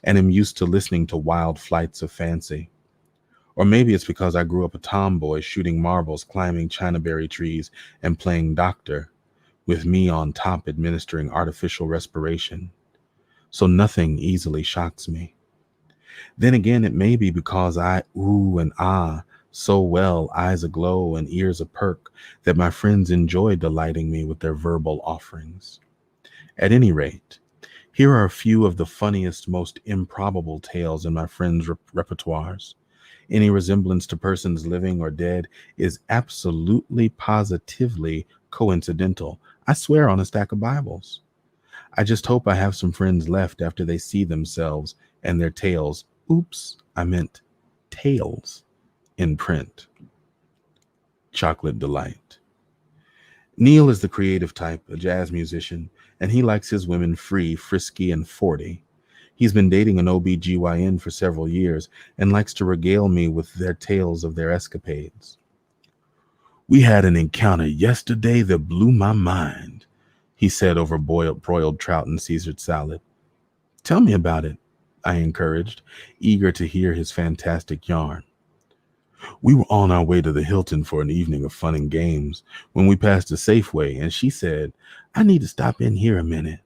and am used to listening to wild flights of fancy. Or maybe it's because I grew up a tomboy shooting marbles, climbing chinaberry trees, and playing doctor, with me on top administering artificial respiration. So nothing easily shocks me. Then again, it may be because I ooh and ah so well, eyes aglow and ears a perk, that my friends enjoy delighting me with their verbal offerings. At any rate, here are a few of the funniest, most improbable tales in my friends' repertoires. Any resemblance to persons living or dead is absolutely, positively coincidental. I swear on a stack of Bibles. I just hope I have some friends left after they see themselves and their tales. Oops, I meant tales in print. Chocolate Delight. Neil is the creative type, a jazz musician, and he likes his women free, frisky, and 40. He's been dating an OBGYN for several years and likes to regale me with their tales of their escapades. We had an encounter yesterday that blew my mind, he said over broiled trout and Caesar salad. Tell me about it, I encouraged, eager to hear his fantastic yarn. We were on our way to the Hilton for an evening of fun and games when we passed a Safeway, and she said, I need to stop in here a minute.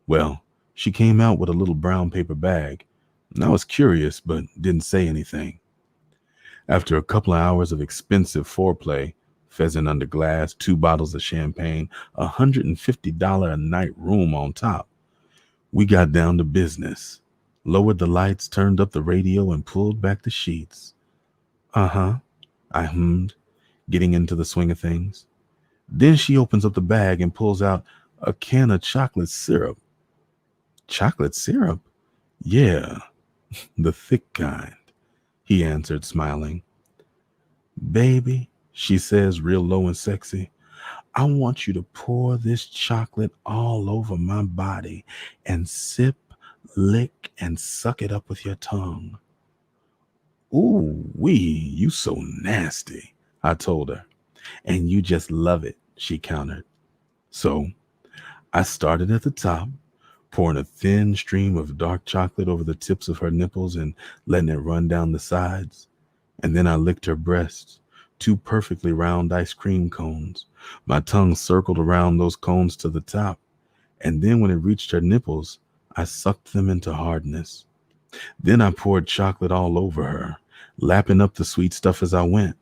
Well, she came out with a little brown paper bag, and I was curious but didn't say anything. After a couple of hours of expensive foreplay, Pheasant under glass, 2 bottles of champagne, $150 a night room on top. We got down to business, lowered the lights, turned up the radio, and pulled back the sheets. Uh-huh, I hummed, getting into the swing of things. Then she opens up the bag and pulls out a can of chocolate syrup. Chocolate syrup? Yeah, the thick kind, he answered, smiling. Baby, she says, real low and sexy, I want you to pour this chocolate all over my body and sip, lick, and suck it up with your tongue. Ooh, wee, you so nasty, I told her. And you just love it, she countered. So I started at the top, pouring a thin stream of dark chocolate over the tips of her nipples and letting it run down the sides. And then I licked her breasts, 2 perfectly round ice cream cones. My tongue circled around those cones to the top, and then when it reached her nipples, I sucked them into hardness. Then I poured chocolate all over her, lapping up the sweet stuff as I went.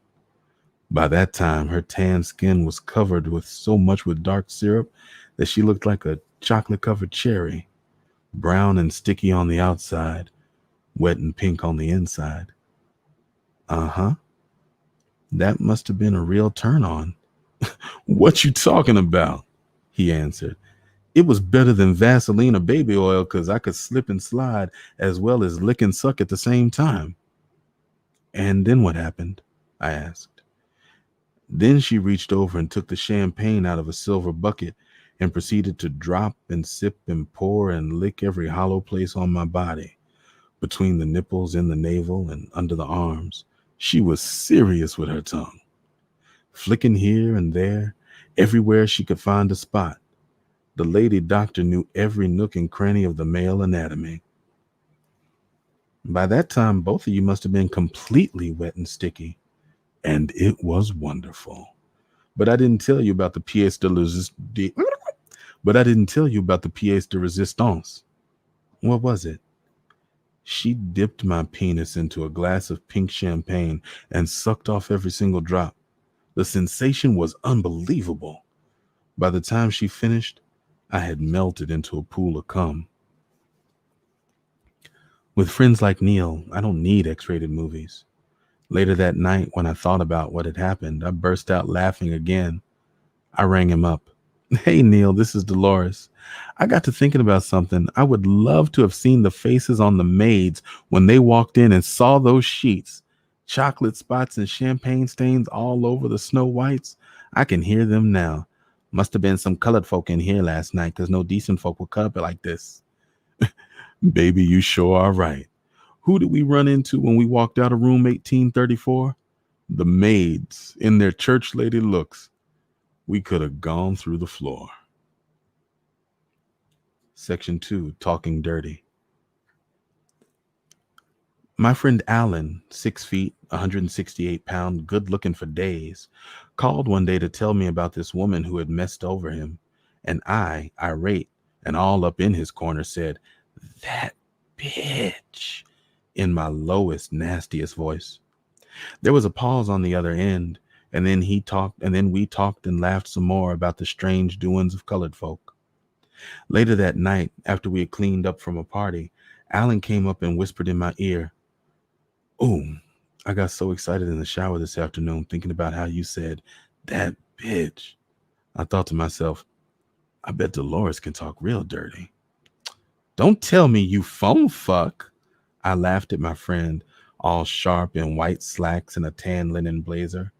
By that time, her tan skin was covered with so much with dark syrup that she looked like a chocolate-covered cherry, brown and sticky on the outside, wet and pink on the inside. Uh-huh. That must have been a real turn-on. What you talking about? He answered. It was better than Vaseline or baby oil because I could slip and slide as well as lick and suck at the same time. And then what happened? I asked. Then she reached over and took the champagne out of a silver bucket and proceeded to drop and sip and pour and lick every hollow place on my body, between the nipples, in the navel, and under the arms. She was serious with her tongue, flicking here and there, everywhere she could find a spot. The lady doctor knew every nook and cranny of the male anatomy. By that time, both of you must have been completely wet and sticky, and it was wonderful. But I didn't tell you about the pièce de resistance. What was it? She dipped my penis into a glass of pink champagne and sucked off every single drop. The sensation was unbelievable. By the time she finished, I had melted into a pool of cum. With friends like Neil, I don't need X-rated movies. Later that night, when I thought about what had happened, I burst out laughing again. I rang him up. Hey, Neil, this is Dolores. I got to thinking about something. I would love to have seen the faces on the maids when they walked in and saw those sheets. Chocolate spots and champagne stains all over the Snow Whites. I can hear them now. Must have been some colored folk in here last night because no decent folk would cut up like this. Baby, you sure are right. Who did we run into when we walked out of room 1834? The maids in their church lady looks. We could have gone through the floor. Section 2, Talking Dirty. My friend Alan, 6 feet, 168 pounds, good looking for days, called one day to tell me about this woman who had messed over him. And I, irate and all up in his corner, said, "That bitch," in my lowest, nastiest voice. There was a pause on the other end, and then we talked and laughed some more about the strange doings of colored folk. Later that night, after we had cleaned up from a party, Alan came up and whispered in my ear, "Oh, I got so excited in the shower this afternoon thinking about how you said, 'that bitch.' I thought to myself, I bet Dolores can talk real dirty." "Don't tell me you phone fuck." I laughed at my friend, all sharp in white slacks and a tan linen blazer.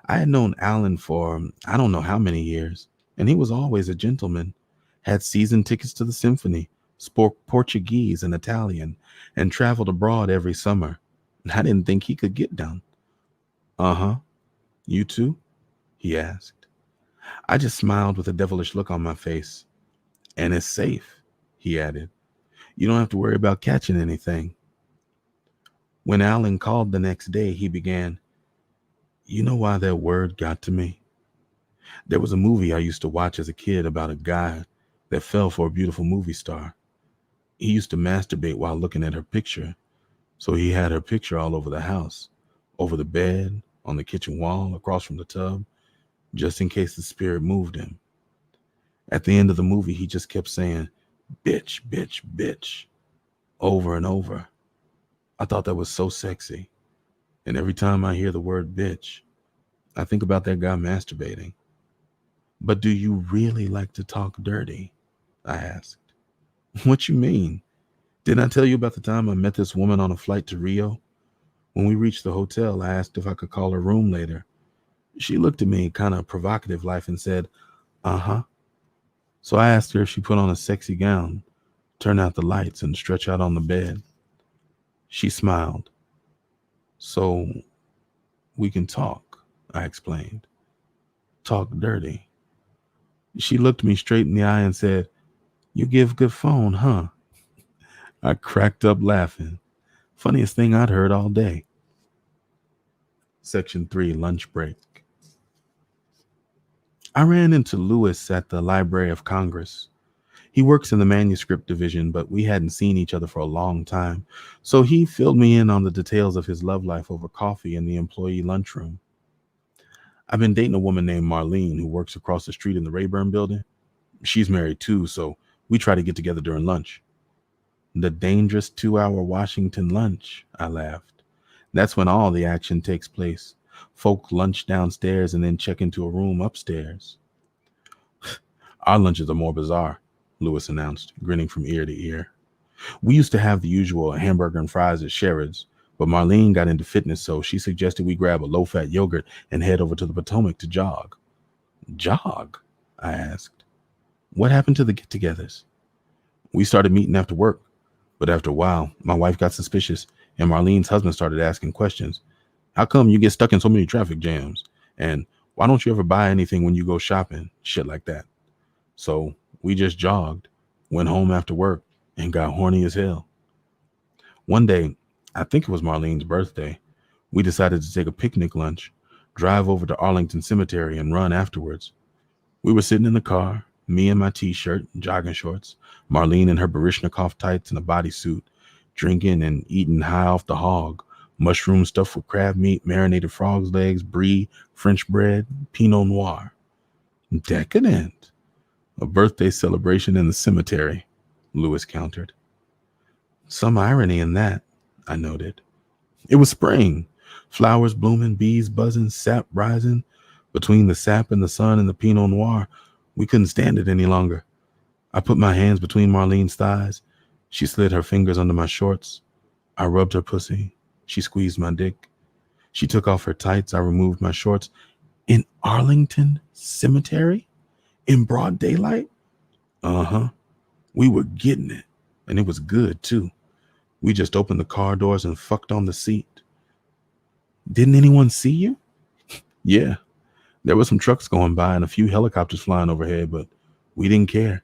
I had known Alan for I don't know how many years, and he was always a gentleman, had season tickets to the symphony, spoke Portuguese and Italian, and traveled abroad every summer. I didn't think he could get down. "Uh-huh. You too?" he asked. I just smiled with a devilish look on my face. "And it's safe," he added. "You don't have to worry about catching anything." When Alan called the next day, he began, "You know why that word got to me? There was a movie I used to watch as a kid about a guy that fell for a beautiful movie star. He used to masturbate while looking at her picture, so he had her picture all over the house, over the bed, on the kitchen wall, across from the tub. just in case the spirit moved him. At the end of the movie, he just kept saying, bitch, bitch, bitch, over and over. I thought that was so sexy. And every time I hear the word bitch, I think about that guy masturbating. But do you really like to talk dirty? I asked. What you mean? Didn't I tell you about the time I met this woman on a flight to Rio? When we reached the hotel, I asked if I could call her room later. She looked at me kind of provocative like and said, uh-huh. So I asked her if she put on a sexy gown, turn out the lights, and stretch out on the bed. She smiled. So we can talk, I explained. Talk dirty. She looked me straight in the eye and said, you give good phone, huh? I cracked up laughing. Funniest thing I'd heard all day. Section 3, lunch break. I ran into Lewis at the Library of Congress. He works in the manuscript division, but we hadn't seen each other for a long time, so he filled me in on the details of his love life over coffee in the employee lunchroom. I've been dating a woman named Marlene who works across the street in the Rayburn building. She's married too, so we try to get together during lunch. The dangerous 2-hour Washington lunch, I laughed. That's when all the action takes place. Folk lunch downstairs and then check into a room upstairs. Our lunches are more bizarre, Lewis announced, grinning from ear to ear. We used to have the usual hamburger and fries at Sherrod's, but Marlene got into fitness, so she suggested we grab a low-fat yogurt and head over to the Potomac to jog. Jog? I asked. What happened to the get-togethers? We started meeting after work, but after a while, my wife got suspicious, and Marlene's husband started asking questions. How come you get stuck in so many traffic jams? And why don't you ever buy anything when you go shopping? Shit like that. So we just jogged, went home after work, and got horny as hell. One day, I think it was Marlene's birthday, we decided to take a picnic lunch, drive over to Arlington Cemetery, and run afterwards. We were sitting in the car, me in my t-shirt, jogging shorts, Marlene in her Baryshnikov tights and a bodysuit, drinking and eating high off the hog, mushroom stuffed with crab meat, marinated frog's legs, brie, French bread, Pinot Noir. Decadent. A birthday celebration in the cemetery, Lewis countered. Some irony in that, I noted. It was spring, flowers blooming, bees buzzing, sap rising. Between the sap and the sun and the Pinot Noir, we couldn't stand it any longer. I put my hands between Marlene's thighs. She slid her fingers under my shorts. I rubbed her pussy. She squeezed my dick. She took off her tights. I removed my shorts. In Arlington Cemetery? In broad daylight? Uh-huh. We were getting it, and it was good, too. We just opened the car doors and fucked on the seat. Didn't anyone see you? Yeah. There were some trucks going by and a few helicopters flying overhead, but we didn't care.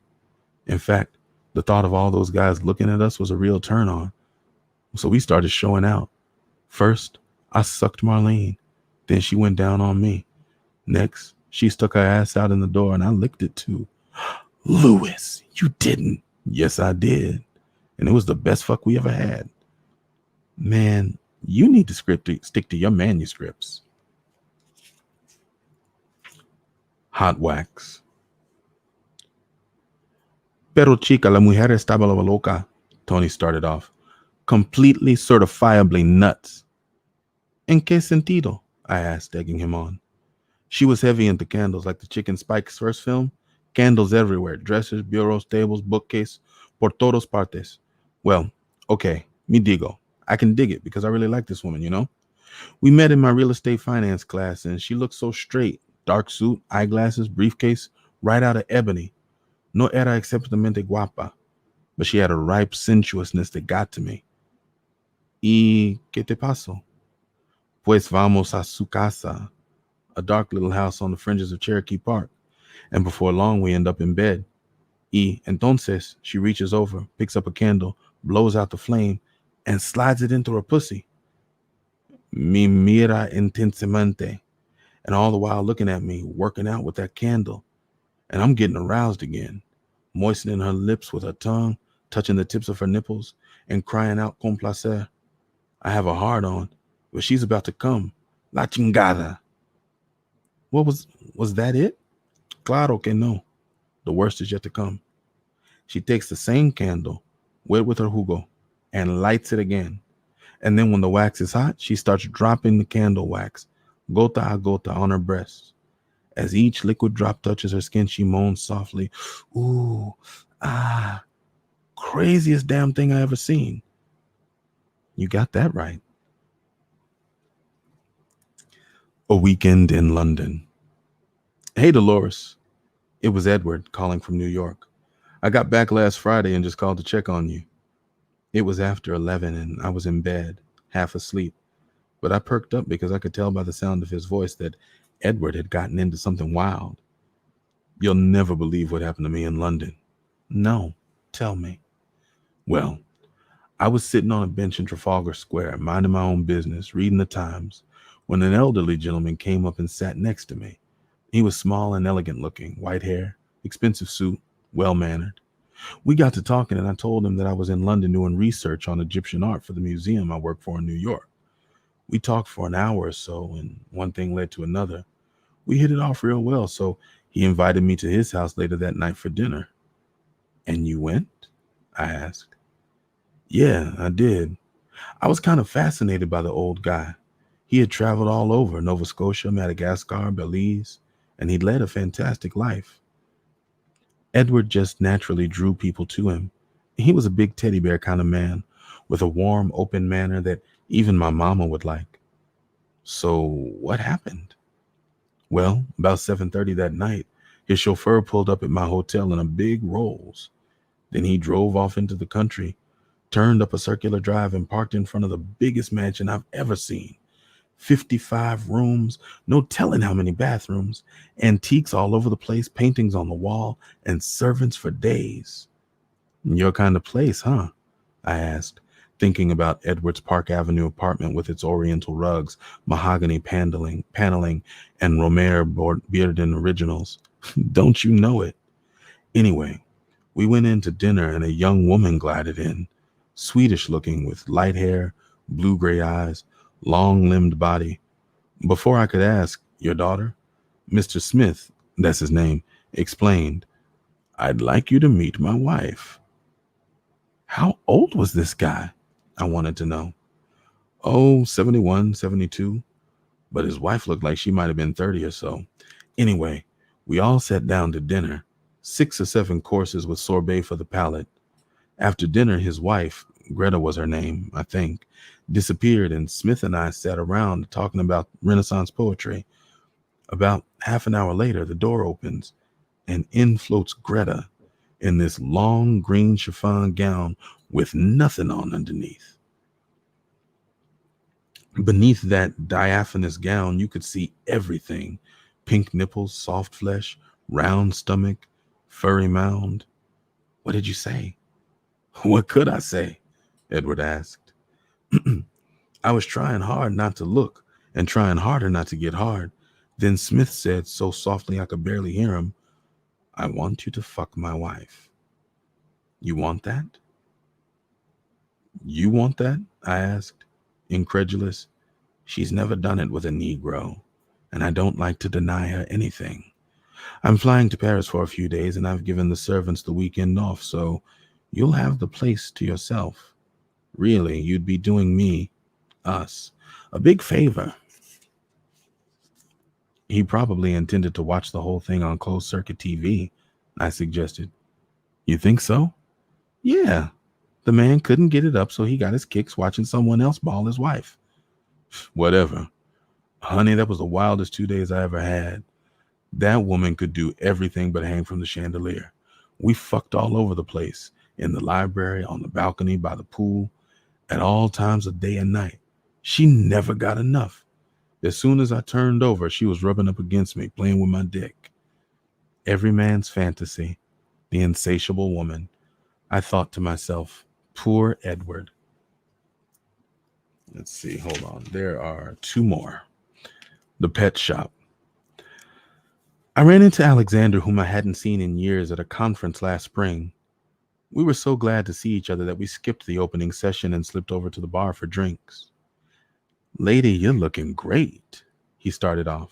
In fact, the thought of all those guys looking at us was a real turn on. So we started showing out. First, I sucked Marlene. Then she went down on me. Next, she stuck her ass out in the door and I licked it too. Lewis, you didn't. Yes, I did. And it was the best fuck we ever had. Man, you need to stick to your manuscripts. Hot wax. Pero chica, la mujer estaba loca, Tony started off. Completely certifiably nuts. En qué sentido? I asked, egging him on. She was heavy into candles like the chick in Spike's first film. Candles everywhere. Dressers, bureaus, tables, bookcase. Por todas partes. Well, okay, me digo. I can dig it because I really like this woman, you know? We met in my real estate finance class and she looked so straight. Dark suit, eyeglasses, briefcase, right out of ebony. No era exceptamente guapa. But she had a ripe sensuousness that got to me. ¿Y qué te pasó? Pues vamos a su casa. A dark little house on the fringes of Cherokee Park. And before long, we end up in bed. Y entonces, she reaches over, picks up a candle, blows out the flame, and slides it into her pussy. Me mira intensamente. And all the while looking at me, working out with that candle. And I'm getting aroused again, moistening her lips with her tongue, touching the tips of her nipples, and crying out con placer. I have a hard on, but she's about to come. La chingada. What was that it? Claro que no. The worst is yet to come. She takes the same candle, wet with her jugo, and lights it again. And then when the wax is hot, she starts dropping the candle wax, gota a gota, on her breasts. As each liquid drop touches her skin, she moans softly, ooh, ah, craziest damn thing I ever seen. You got that right. A weekend in London. Hey, Dolores. It was Edward calling from New York. I got back last Friday and just called to check on you. It was after 11 and I was in bed, half asleep. But I perked up because I could tell by the sound of his voice that Edward had gotten into something wild. You'll never believe what happened to me in London. No, tell me. Well, I was sitting on a bench in Trafalgar Square, minding my own business, reading the Times, when an elderly gentleman came up and sat next to me. He was small and elegant looking, white hair, expensive suit, well mannered. We got to talking, and I told him that I was in London doing research on Egyptian art for the museum I work for in New York. We talked for an hour or so, and one thing led to another. We hit it off real well, so he invited me to his house later that night for dinner. And you went? I asked. Yeah, I did. I was kind of fascinated by the old guy. He had traveled all over Nova Scotia, Madagascar, Belize, and he'd led a fantastic life. Edward just naturally drew people to him. He was a big teddy bear kind of man, with a warm, open manner that even my mama would like. So what happened? Well, about 7:30 that night, his chauffeur pulled up at my hotel in a big Rolls. Then he drove off into the country, turned up a circular drive, and parked in front of the biggest mansion I've ever seen. 55 rooms, no telling how many bathrooms, antiques all over the place, paintings on the wall, and servants for days. Your kind of place, huh? I asked, thinking about Edward's Park Avenue apartment with its oriental rugs, mahogany paneling, and Romare Bearden originals. Don't you know it? Anyway, we went in to dinner and a young woman glided in, Swedish looking with light hair, blue-gray eyes, long-limbed body. Before I could ask, your daughter? Mr. Smith, that's his name, explained, I'd like you to meet my wife. How old was this guy? I wanted to know. Oh, 71, 72. But his wife looked like she might have been 30 or so. Anyway, we all sat down to dinner, 6 or 7 courses with sorbet for the palate. After dinner, his wife, Greta was her name, I think, disappeared, and Smith and I sat around talking about Renaissance poetry. About half an hour later, the door opens, and in floats Greta in this long green chiffon gown with nothing on underneath. Beneath that diaphanous gown, you could see everything: pink nipples, soft flesh, round stomach, furry mound. What did you say? What could I say? Edward asked. I was trying hard not to look and trying harder not to get hard. Then Smith said so softly I could barely hear him, I want you to fuck my wife. You want that? You want that? I asked, incredulous. She's never done it with a Negro, and I don't like to deny her anything. I'm flying to Paris for a few days, and I've given the servants the weekend off, so you'll have the place to yourself. Really, you'd be doing me, us, a big favor. He probably intended to watch the whole thing on closed circuit TV, I suggested. You think so? Yeah. The man couldn't get it up, so he got his kicks watching someone else ball his wife. Whatever. Honey, that was the wildest 2 days I ever had. That woman could do everything but hang from the chandelier. We fucked all over the place, in the library, on the balcony, by the pool, at all times of day and night. She never got enough. As soon as I turned over, she was rubbing up against me, playing with my dick. Every man's fantasy, the insatiable woman. I thought to myself, poor Edward. Let's see, hold on. There are 2 more. The pet shop. I ran into Alexander, whom I hadn't seen in years, at a conference last spring. We were so glad to see each other that we skipped the opening session and slipped over to the bar for drinks. Lady, you're looking great, he started off.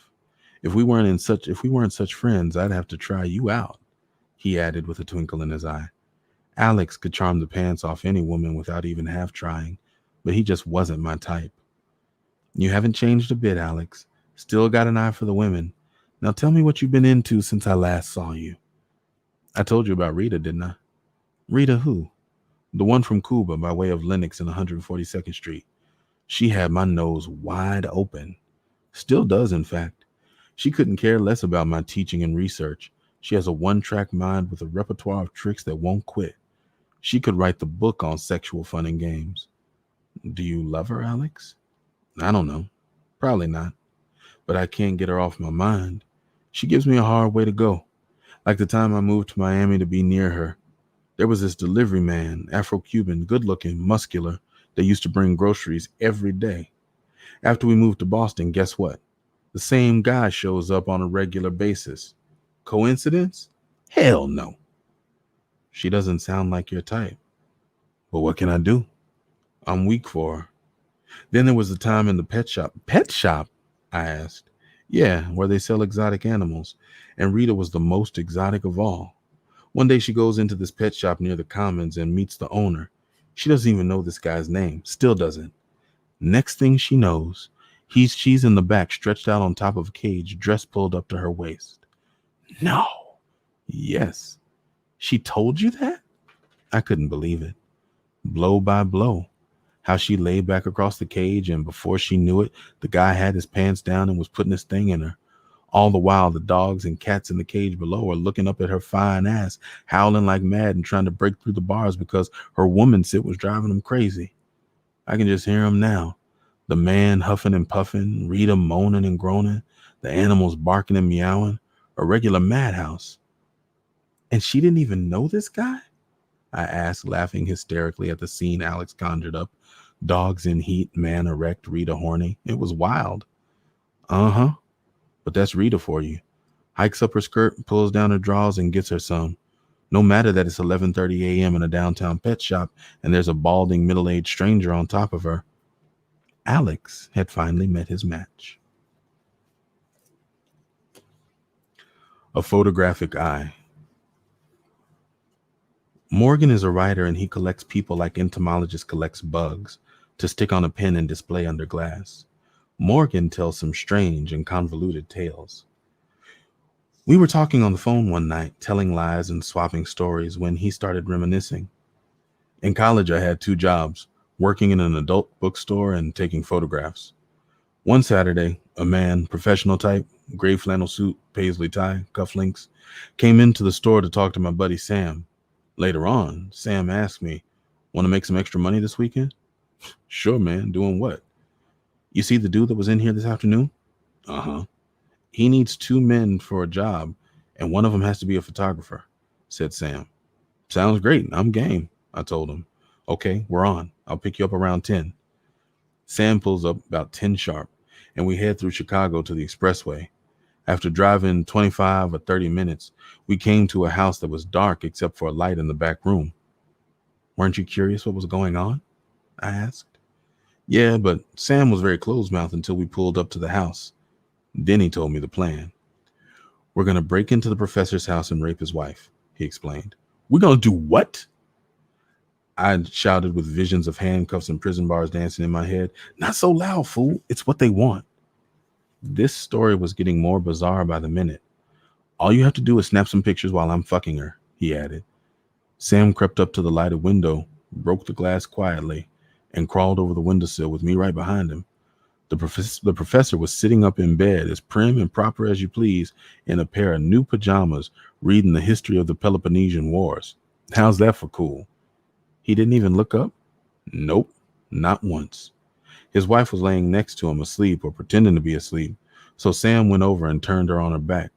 If we weren't such friends, I'd have to try you out, he added with a twinkle in his eye. Alex could charm the pants off any woman without even half trying, but he just wasn't my type. You haven't changed a bit, Alex. Still got an eye for the women. Now tell me what you've been into since I last saw you. I told you about Rita, didn't I? Rita who? The one from Cuba by way of Lenox and 142nd Street. She had my nose wide open. Still does, in fact. She couldn't care less about my teaching and research. She has a one-track mind with a repertoire of tricks that won't quit. She could write the book on sexual fun and games. Do you love her, Alex? I don't know. Probably not. But I can't get her off my mind. She gives me a hard way to go. Like the time I moved to Miami to be near her. There was this delivery man, Afro-Cuban, good-looking, muscular, that used to bring groceries every day. After we moved to Boston, guess what? The same guy shows up on a regular basis. Coincidence? Hell no. She doesn't sound like your type. But what can I do? I'm weak for her. Then there was the time in the pet shop. Pet shop? I asked. Yeah, where they sell exotic animals. And Rita was the most exotic of all. One day she goes into this pet shop near the Commons and meets the owner. She doesn't even know this guy's name. Still doesn't. Next thing she knows, she's in the back, stretched out on top of a cage, dress pulled up to her waist. No. Yes. She told you that? I couldn't believe it. Blow by blow. How she lay back across the cage, and before she knew it, the guy had his pants down and was putting his thing in her. All the while, the dogs and cats in the cage below are looking up at her fine ass, howling like mad and trying to break through the bars because her woman sit was driving them crazy. I can just hear him now. The man huffing and puffing, Rita moaning and groaning, the animals barking and meowing, a regular madhouse. And she didn't even know this guy? I asked, laughing hysterically at the scene Alex conjured up. Dogs in heat, man erect, Rita horny. It was wild. Uh-huh. But that's Rita for you. Hikes up her skirt, pulls down her drawers, and gets her some. No matter that it's 11:30 a.m. in a downtown pet shop and there's a balding middle-aged stranger on top of her. Alex had finally met his match. A Photographic Eye. Morgan is a writer and he collects people like entomologist collects bugs to stick on a pin and display under glass. Morgan tells some strange and convoluted tales. We were talking on the phone one night, telling lies and swapping stories when he started reminiscing. In college, I had 2 jobs, working in an adult bookstore and taking photographs. One Saturday, a man, professional type, gray flannel suit, paisley tie, cufflinks, came into the store to talk to my buddy Sam. Later on, Sam asked me, "Want to make some extra money this weekend?" "Sure, man. Doing what?" "You see the dude that was in here this afternoon?" "Uh-huh. He needs 2 men for a job, and one of them has to be a photographer," said Sam. "Sounds great. I'm game," I told him. "Okay, we're on. I'll pick you up around 10. Sam pulls up about 10 sharp, and we head through Chicago to the expressway. After driving 25 or 30 minutes, we came to a house that was dark except for a light in the back room. "Weren't you curious what was going on?" I asked. "Yeah, but Sam was very closed-mouthed until we pulled up to the house. Then he told me the plan. We're going to break into the professor's house and rape his wife," he explained. "We're going to do what?" I shouted with visions of handcuffs and prison bars dancing in my head. "Not so loud, fool. It's what they want." This story was getting more bizarre by the minute. "All you have to do is snap some pictures while I'm fucking her," he added. Sam crept up to the lighted window, broke the glass quietly, and crawled over the windowsill with me right behind him. The professor was sitting up in bed, as prim and proper as you please, in a pair of new pajamas, reading the history of the Peloponnesian Wars. How's that for cool? He didn't even look up? Nope, not once. His wife was laying next to him, asleep or pretending to be asleep, so Sam went over and turned her on her back.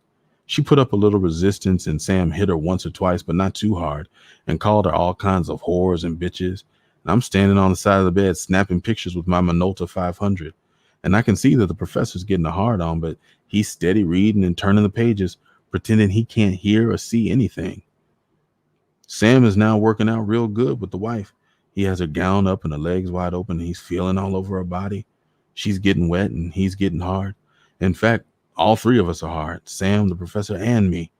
She put up a little resistance, and Sam hit her once or twice, but not too hard, and called her all kinds of whores and bitches. And I'm standing on the side of the bed snapping pictures with my Minolta 500. And I can see that the professor's getting a hard on, but he's steady reading and turning the pages, pretending he can't hear or see anything. Sam is now working out real good with the wife. He has her gown up and her legs wide open, and he's feeling all over her body. She's getting wet and he's getting hard. In fact, All three of us are hard. Sam, the professor, and me.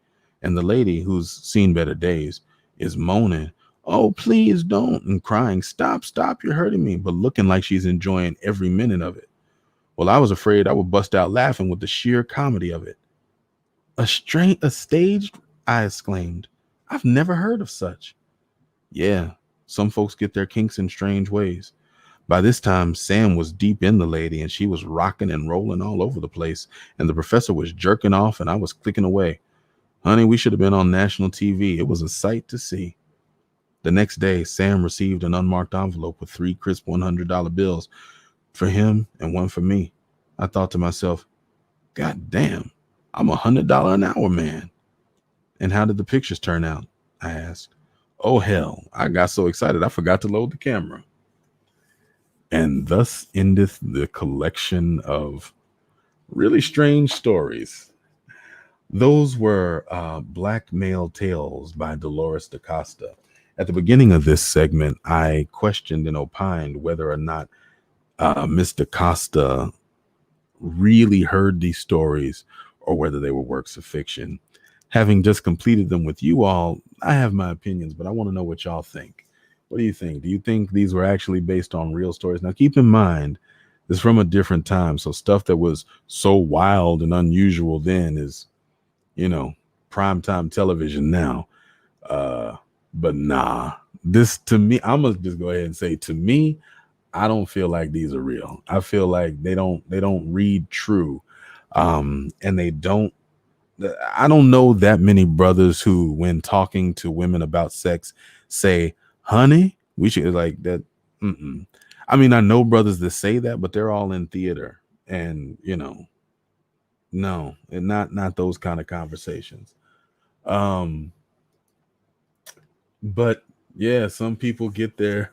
And the lady who's seen better days is moaning, "Oh, please don't," and crying, "Stop, stop, you're hurting me," but looking like she's enjoying every minute of it. Well, I was afraid I would bust out laughing with the sheer comedy of it. A staged? I exclaimed. I've never heard of such. Yeah, some folks get their kinks in strange ways. By this time, Sam was deep in the lady and she was rocking and rolling all over the place. And the professor was jerking off and I was clicking away. Honey, we should have been on national TV. It was a sight to see. The next day, Sam received an unmarked envelope with 3 crisp $100 bills for him and one for me. I thought to myself, God damn, I'm $100 an hour man. And how did the pictures turn out? I asked. Oh, hell, I got so excited I forgot to load the camera. And thus endeth the collection of really strange stories. Those were Black Male Tales by Dolores DaCosta. At the beginning of this segment, I questioned and opined whether or not Miss DaCosta really heard these stories or whether they were works of fiction. Having just completed them with you all, I have my opinions, but I want to know what y'all think. What do you think? Do you think these were actually based on real stories? Now, keep in mind, it's from a different time. So stuff that was so wild and unusual then is, primetime television now. But nah, this to me, I'm gonna just go ahead and say, to me, I don't feel like these are real. I feel like they don't read true. And I don't know that many brothers who, when talking to women about sex, say, honey, we should like that. Mm-mm. I mean, I know brothers that say that, but they're all in theater and, no, and not those kind of conversations. But yeah, some people get their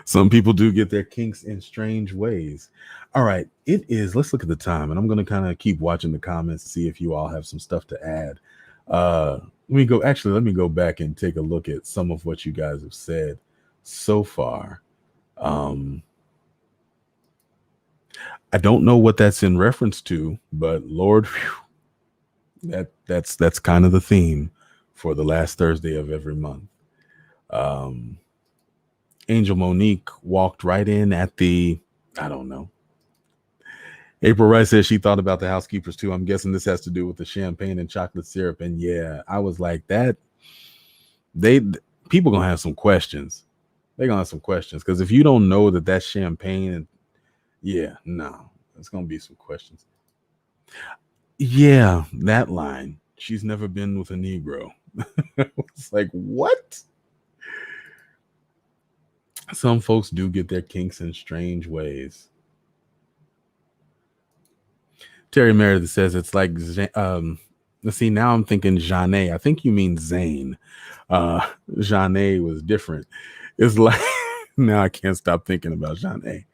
some people do get their kinks in strange ways. All right, let's look at the time, and I'm going to kind of keep watching the comments to see if you all have some stuff to add. Let me go back and take a look at some of what you guys have said so far. I don't know what that's in reference to, but Lord, that's kind of the theme for the last Thursday of every month. Angel Monique walked right in at the, I don't know. April Rice says she thought about the housekeepers too. I'm guessing this has to do with the champagne and chocolate syrup. And yeah, I was like that. People gonna have some questions. They're gonna have some questions because if you don't know that that's champagne, and yeah, no, it's gonna be some questions. Yeah, that line. She's never been with a Negro. It's like, what? Some folks do get their kinks in strange ways. Terry Meredith says it's like, let's see, now I'm thinking Jeanne. I think you mean Zane. Jeanne was different. It's like, now I can't stop thinking about Jeanne.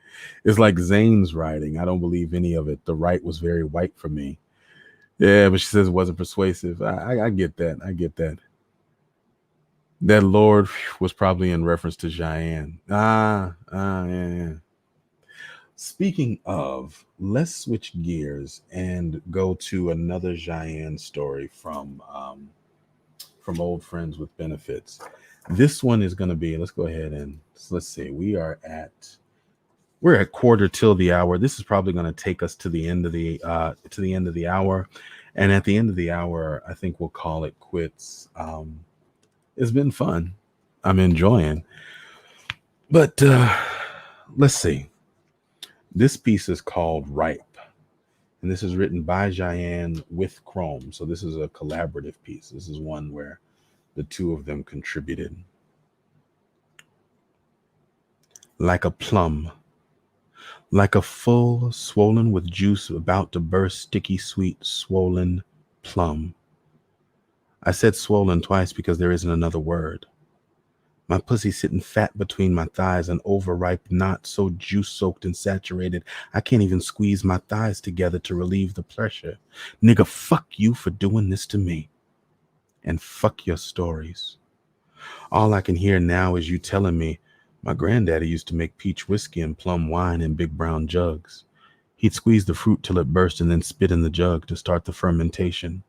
It's like Zane's writing. I don't believe any of it. The right was very white for me. Yeah, but she says it wasn't persuasive. I get that. I get that. That Lord was probably in reference to Ji'Ian. Yeah. Speaking of, let's switch gears and go to another Ji'Ian story from Old Friends with Benefits. This one is going to be, let's go ahead and let's see. We're at quarter till the hour. This is probably going to take us to the end of the hour. And at the end of the hour, I think we'll call it quits. It's been fun. I'm enjoying. But let's see. This piece is called Ripe. And this is written by Ji'Ian with Chrome. So this is a collaborative piece. This is one where the two of them contributed. Like a plum. Like a full, swollen with juice about to burst, sticky, sweet, swollen plum. I said swollen twice because there isn't another word. My pussy sitting fat between my thighs, an overripe knot so juice-soaked and saturated, I can't even squeeze my thighs together to relieve the pressure. Nigga, fuck you for doing this to me. And fuck your stories. All I can hear now is you telling me my granddaddy used to make peach whiskey and plum wine in big brown jugs. He'd squeeze the fruit till it burst and then spit in the jug to start the fermentation.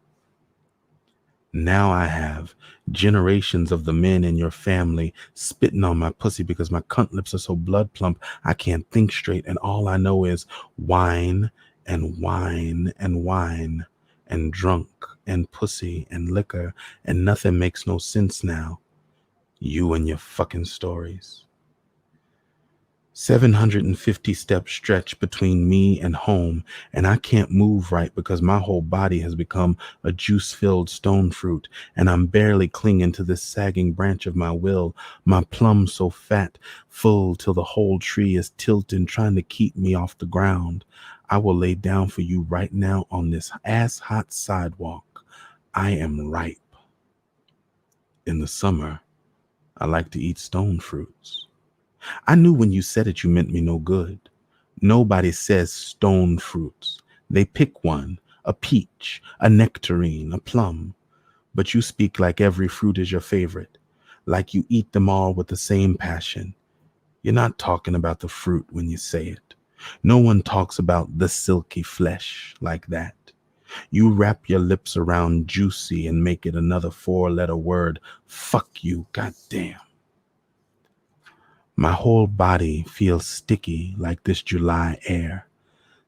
Now I have generations of the men in your family spitting on my pussy because my cunt lips are so blood plump I can't think straight, and all I know is wine and wine and wine and drunk and pussy and liquor, and nothing makes no sense now. You and your fucking stories. 750 step stretch between me and home, and I can't move right because my whole body has become a juice-filled stone fruit, and I'm barely clinging to this sagging branch of my will, my plum so fat, full till the whole tree is tilting, trying to keep me off the ground. I will lay down for you right now on this ass-hot sidewalk. I am ripe. In the summer, I like to eat stone fruits. I knew when you said it, you meant me no good. Nobody says stone fruits. They pick one, a peach, a nectarine, a plum. But you speak like every fruit is your favorite, like you eat them all with the same passion. You're not talking about the fruit when you say it. No one talks about the silky flesh like that. You wrap your lips around juicy and make it another four-letter word. Fuck you, goddamn. My whole body feels sticky like this July air,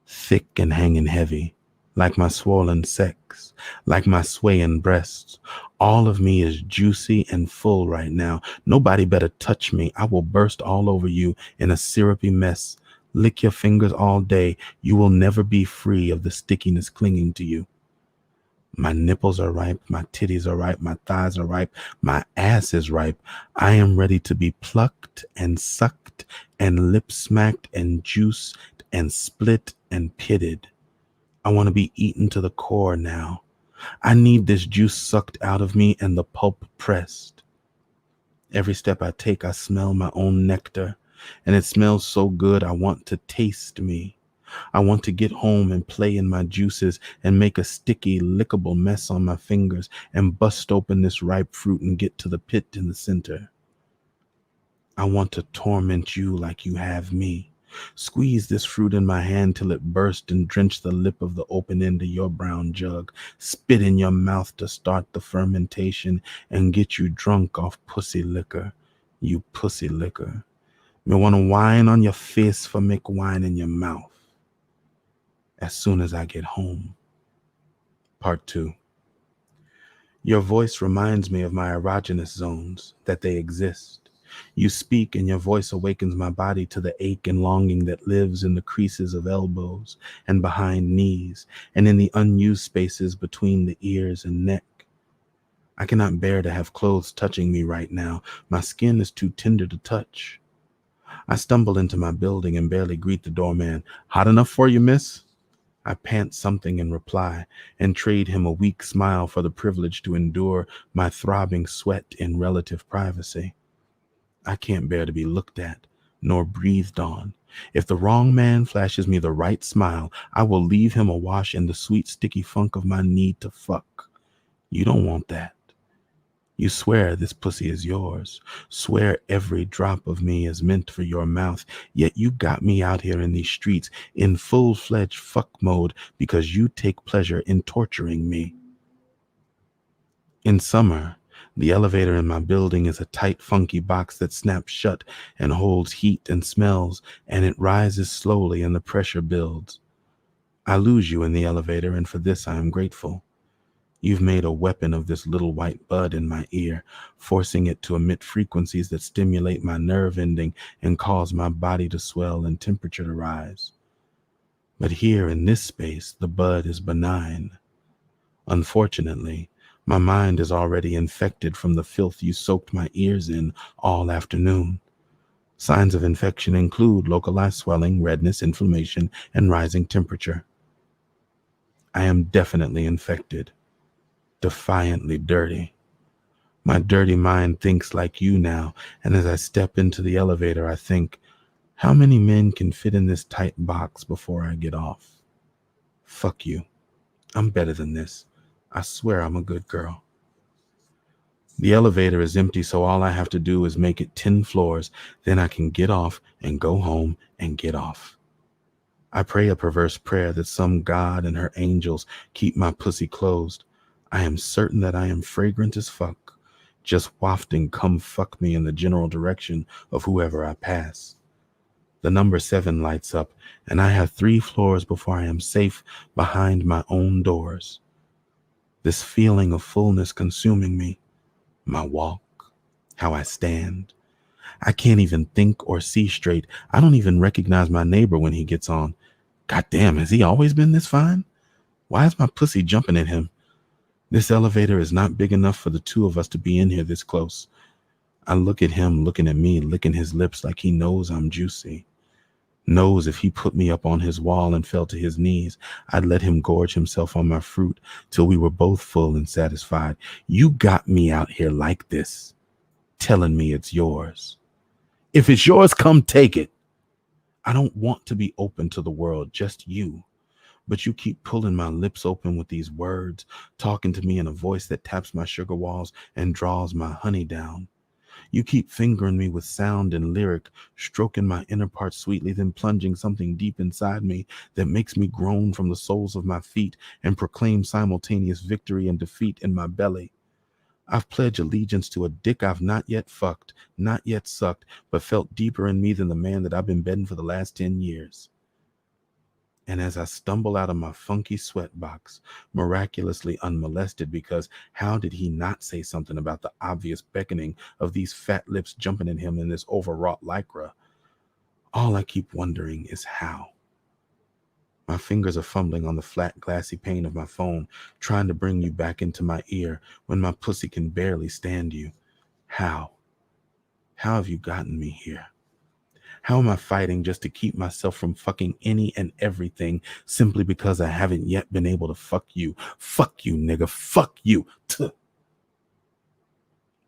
thick and hanging heavy, like my swollen sex, like my swaying breasts. All of me is juicy and full right now. Nobody better touch me. I will burst all over you in a syrupy mess. Lick your fingers all day. You will never be free of the stickiness clinging to you. My nipples are ripe, my titties are ripe, my thighs are ripe, my ass is ripe. I am ready to be plucked and sucked and lip smacked and juiced and split and pitted. I want to be eaten to the core now. I need this juice sucked out of me and the pulp pressed. Every step I take, I smell my own nectar, and it smells so good I want to taste me. I want to get home and play in my juices and make a sticky, lickable mess on my fingers and bust open this ripe fruit and get to the pit in the center. I want to torment you like you have me. Squeeze this fruit in my hand till it burst and drench the lip of the open end of your brown jug. Spit in your mouth to start the fermentation and get you drunk off pussy liquor. You pussy liquor. Me want to wine on your face for make wine in your mouth. As soon as I get home. Part 2. Your voice reminds me of my erogenous zones, that they exist. You speak and your voice awakens my body to the ache and longing that lives in the creases of elbows and behind knees and in the unused spaces between the ears and neck. I cannot bear to have clothes touching me right now. My skin is too tender to touch. I stumble into my building and barely greet the doorman. Hot enough for you, miss? I pant something in reply and trade him a weak smile for the privilege to endure my throbbing sweat in relative privacy. I can't bear to be looked at nor breathed on. If the wrong man flashes me the right smile, I will leave him awash in the sweet sticky funk of my need to fuck. You don't want that. You swear this pussy is yours, swear every drop of me is meant for your mouth, yet you got me out here in these streets in full-fledged fuck mode because you take pleasure in torturing me. In summer, the elevator in my building is a tight, funky box that snaps shut and holds heat and smells, and it rises slowly and the pressure builds. I lose you in the elevator, and for this I am grateful. You've made a weapon of this little white bud in my ear, forcing it to emit frequencies that stimulate my nerve ending and cause my body to swell and temperature to rise. But here in this space, the bud is benign. Unfortunately, my mind is already infected from the filth you soaked my ears in all afternoon. Signs of infection include localized swelling, redness, inflammation, and rising temperature. I am definitely infected. Defiantly dirty. My dirty mind thinks like you now, and as I step into the elevator, I think, how many men can fit in this tight box before I get off? Fuck you. I'm better than this. I swear I'm a good girl. The elevator is empty, so all I have to do is make it 10 floors, then I can get off and go home and get off. I pray a perverse prayer that some god and her angels keep my pussy closed. I am certain that I am fragrant as fuck, just wafting come fuck me in the general direction of whoever I pass. The number 7 lights up, and I have 3 floors before I am safe behind my own doors. This feeling of fullness consuming me, my walk, how I stand. I can't even think or see straight. I don't even recognize my neighbor when he gets on. God damn, has he always been this fine? Why is my pussy jumping at him? This elevator is not big enough for the 2 of us to be in here this close. I look at him looking at me, licking his lips like he knows I'm juicy. Knows if he put me up on his wall and fell to his knees, I'd let him gorge himself on my fruit till we were both full and satisfied. You got me out here like this, telling me it's yours. If it's yours, come take it. I don't want to be open to the world, just you. But you keep pulling my lips open with these words, talking to me in a voice that taps my sugar walls and draws my honey down. You keep fingering me with sound and lyric, stroking my inner parts sweetly, then plunging something deep inside me that makes me groan from the soles of my feet and proclaim simultaneous victory and defeat in my belly. I've pledged allegiance to a dick I've not yet fucked, not yet sucked, but felt deeper in me than the man that I've been bedding for the last 10 years. And as I stumble out of my funky sweat box, miraculously unmolested, because how did he not say something about the obvious beckoning of these fat lips jumping at him in this overwrought lycra? All I keep wondering is how. My fingers are fumbling on the flat, glassy pane of my phone, trying to bring you back into my ear when my pussy can barely stand you. How? How have you gotten me here? How am I fighting just to keep myself from fucking any and everything simply because I haven't yet been able to fuck you? Fuck you, nigga. Fuck you.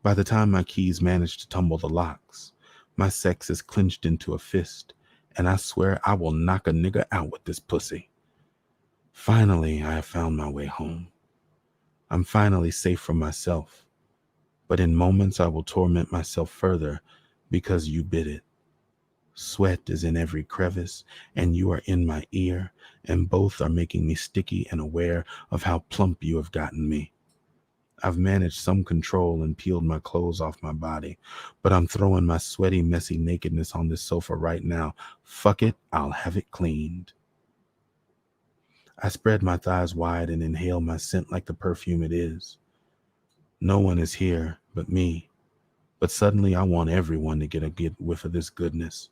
By the time my keys manage to tumble the locks, my sex is clenched into a fist, and I swear I will knock a nigga out with this pussy. Finally, I have found my way home. I'm finally safe from myself, but in moments I will torment myself further because you bid it. Sweat is in every crevice, and you are in my ear, and both are making me sticky and aware of how plump you have gotten me. I've managed some control and peeled my clothes off my body, but I'm throwing my sweaty, messy nakedness on this sofa right now. Fuck it, I'll have it cleaned. I spread my thighs wide and inhale my scent like the perfume it is. No one is here but me, but suddenly I want everyone to get a good whiff of this goodness.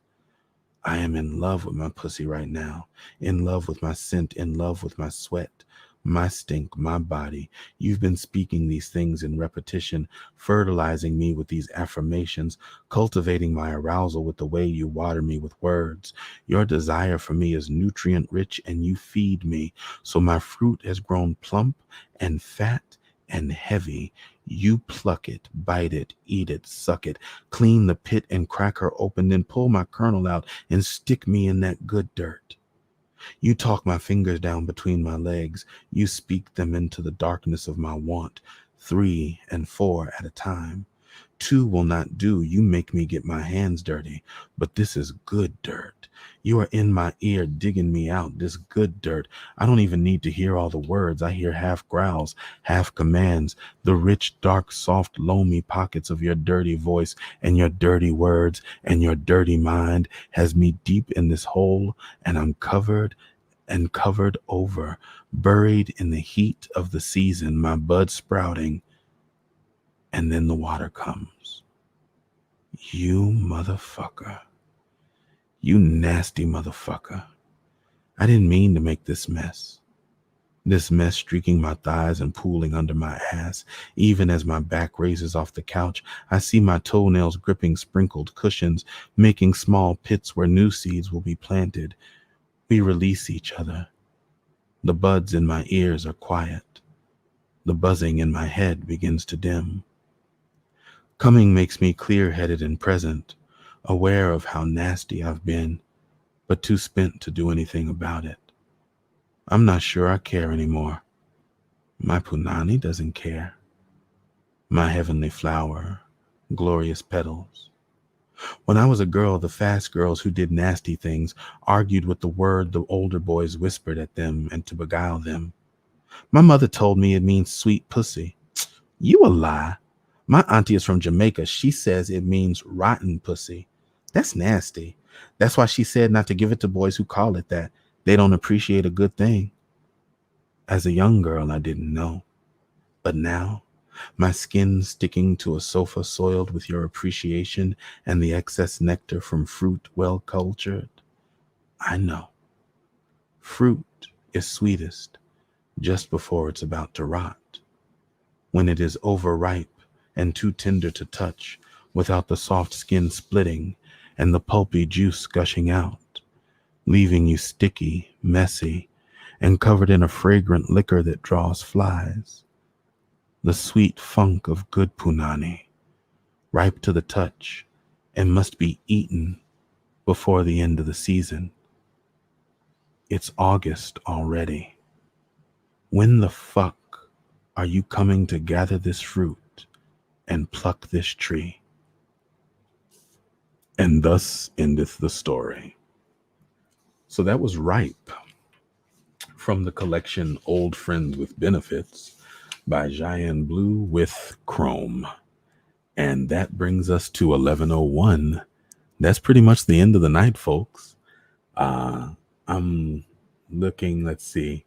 I am in love with my pussy right now, in love with my scent, in love with my sweat, my stink, my body. You've been speaking these things in repetition, fertilizing me with these affirmations, cultivating my arousal with the way you water me with words. Your desire for me is nutrient rich, and you feed me, so my fruit has grown plump and fat and heavy. You pluck it, bite it, eat it, suck it, clean the pit and crack her open, then pull my kernel out and stick me in that good dirt. You talk my fingers down between my legs. You speak them into the darkness of my want, 3 and 4 at a time. 2 will not do. You make me get my hands dirty, but this is good dirt. You are in my ear digging me out, this good dirt. I don't even need to hear all the words. I hear half growls, half commands, the rich, dark, soft, loamy pockets of your dirty voice, and your dirty words and your dirty mind has me deep in this hole, and I'm covered and covered over, buried in the heat of the season, my bud sprouting, and then the water comes. You motherfucker. You nasty motherfucker. I didn't mean to make this mess. This mess streaking my thighs and pooling under my ass. Even as my back raises off the couch, I see my toenails gripping sprinkled cushions, making small pits where new seeds will be planted. We release each other. The buds in my ears are quiet. The buzzing in my head begins to dim. Coming makes me clear-headed and present, aware of how nasty I've been, but too spent to do anything about it. I'm not sure I care anymore. My punani doesn't care. My heavenly flower, glorious petals. When I was a girl, the fast girls who did nasty things argued with the word the older boys whispered at them and to beguile them. My mother told me it means sweet pussy. You a lie. My auntie is from Jamaica. She says it means rotten pussy. That's nasty. That's why she said not to give it to boys who call it that. They don't appreciate a good thing. As a young girl, I didn't know. But now, my skin sticking to a sofa soiled with your appreciation and the excess nectar from fruit well cultured, I know. Fruit is sweetest just before it's about to rot, when it is overripe and too tender to touch without the soft skin splitting and the pulpy juice gushing out, leaving you sticky, messy, and covered in a fragrant liquor that draws flies. The sweet funk of good punani, ripe to the touch, and must be eaten before the end of the season. It's August already. When the fuck are you coming to gather this fruit and pluck this tree? And thus endeth the story. So that was Ripe from the collection Old Friends with Benefits by Ji'Ian Blue with Chrome. And that brings us to 11:01. That's pretty much the end of the night, folks. I'm looking, let's see,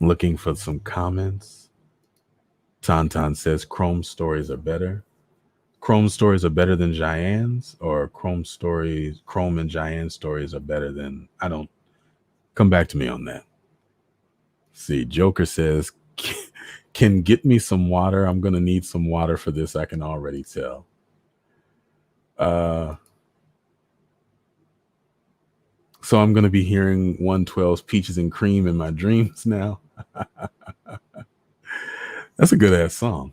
looking for some comments. Tauntaun says Chrome stories are better. Chrome stories are better than Ji'Ian's, or Chrome and Ji'Ian stories are better than, I don't, come back to me on that. See, Joker says, can get me some water. I'm going to need some water for this. I can already tell. So I'm going to be hearing 112's Peaches and Cream in my dreams now. That's a good ass song.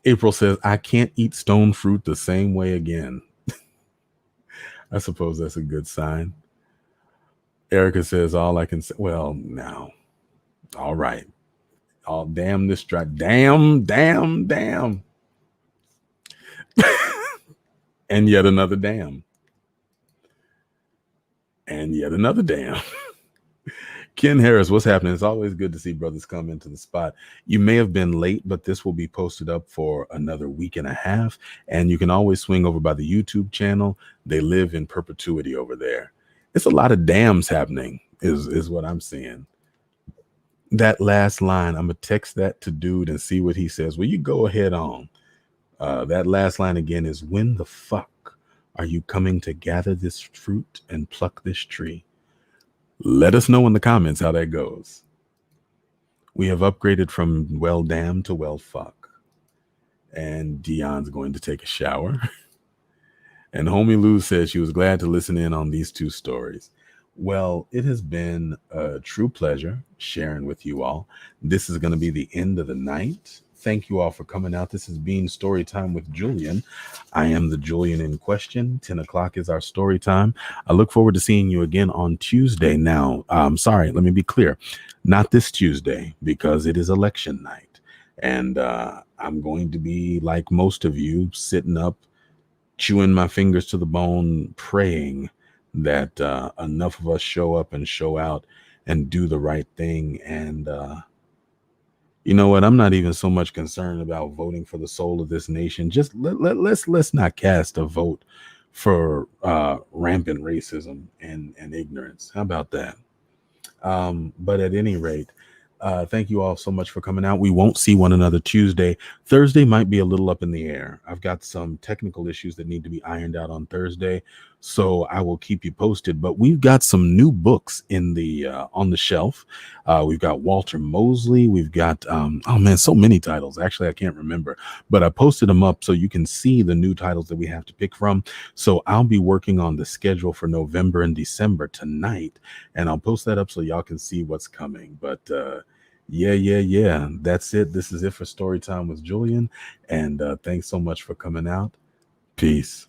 April says, I can't eat stone fruit the same way again. I suppose that's a good sign. Erica says, all I can say, well, now, all right. Oh, damn this dry. Damn. And yet another damn. And yet another damn. Ken Harris, what's happening? It's always good to see brothers come into the spot. You may have been late, but this will be posted up for another week and a half. And you can always swing over by the YouTube channel. They live in perpetuity over there. It's a lot of dams happening, is what I'm seeing. That last line, I'm going to text that to dude and see what he says. Well, you go ahead on. That last line again is, when the fuck are you coming to gather this fruit and pluck this tree? Let us know in the comments how that goes. We have upgraded from well damn to well fuck. And Dion's going to take a shower. And Homie Lou says she was glad to listen in on these two stories. Well, it has been a true pleasure sharing with you all. This is going to be the end of the night. Thank you all for coming out. This has been Storytime with Julian. I am the Julian in question. 10 o'clock is our story time. I look forward to seeing you again on Tuesday. Now, sorry, let me be clear. Not this Tuesday, because it is election night. And I'm going to be, like most of you, sitting up, chewing my fingers to the bone, praying that enough of us show up and show out and do the right thing. And you know what? I'm not even so much concerned about voting for the soul of this nation. Just let's not cast a vote for rampant racism and ignorance. How about that? But at any rate, thank you all so much for coming out. We won't see one another Tuesday. Thursday might be a little up in the air. I've got some technical issues that need to be ironed out on Thursday, so I will keep you posted. But we've got some new books in the on the shelf. We've got Walter Mosley. We've got oh man, so many titles. Actually, I can't remember, but I posted them up so you can see the new titles that we have to pick from. So I'll be working on the schedule for November and December tonight, and I'll post that up so y'all can see what's coming. But yeah. That's it. This is it for Storytime with Julian. And thanks so much for coming out. Peace.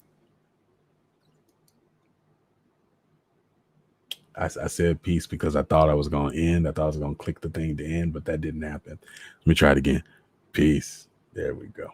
I said peace because I thought I was going to end. I thought I was going to click the thing to end, but that didn't happen. Let me try it again. Peace. There we go.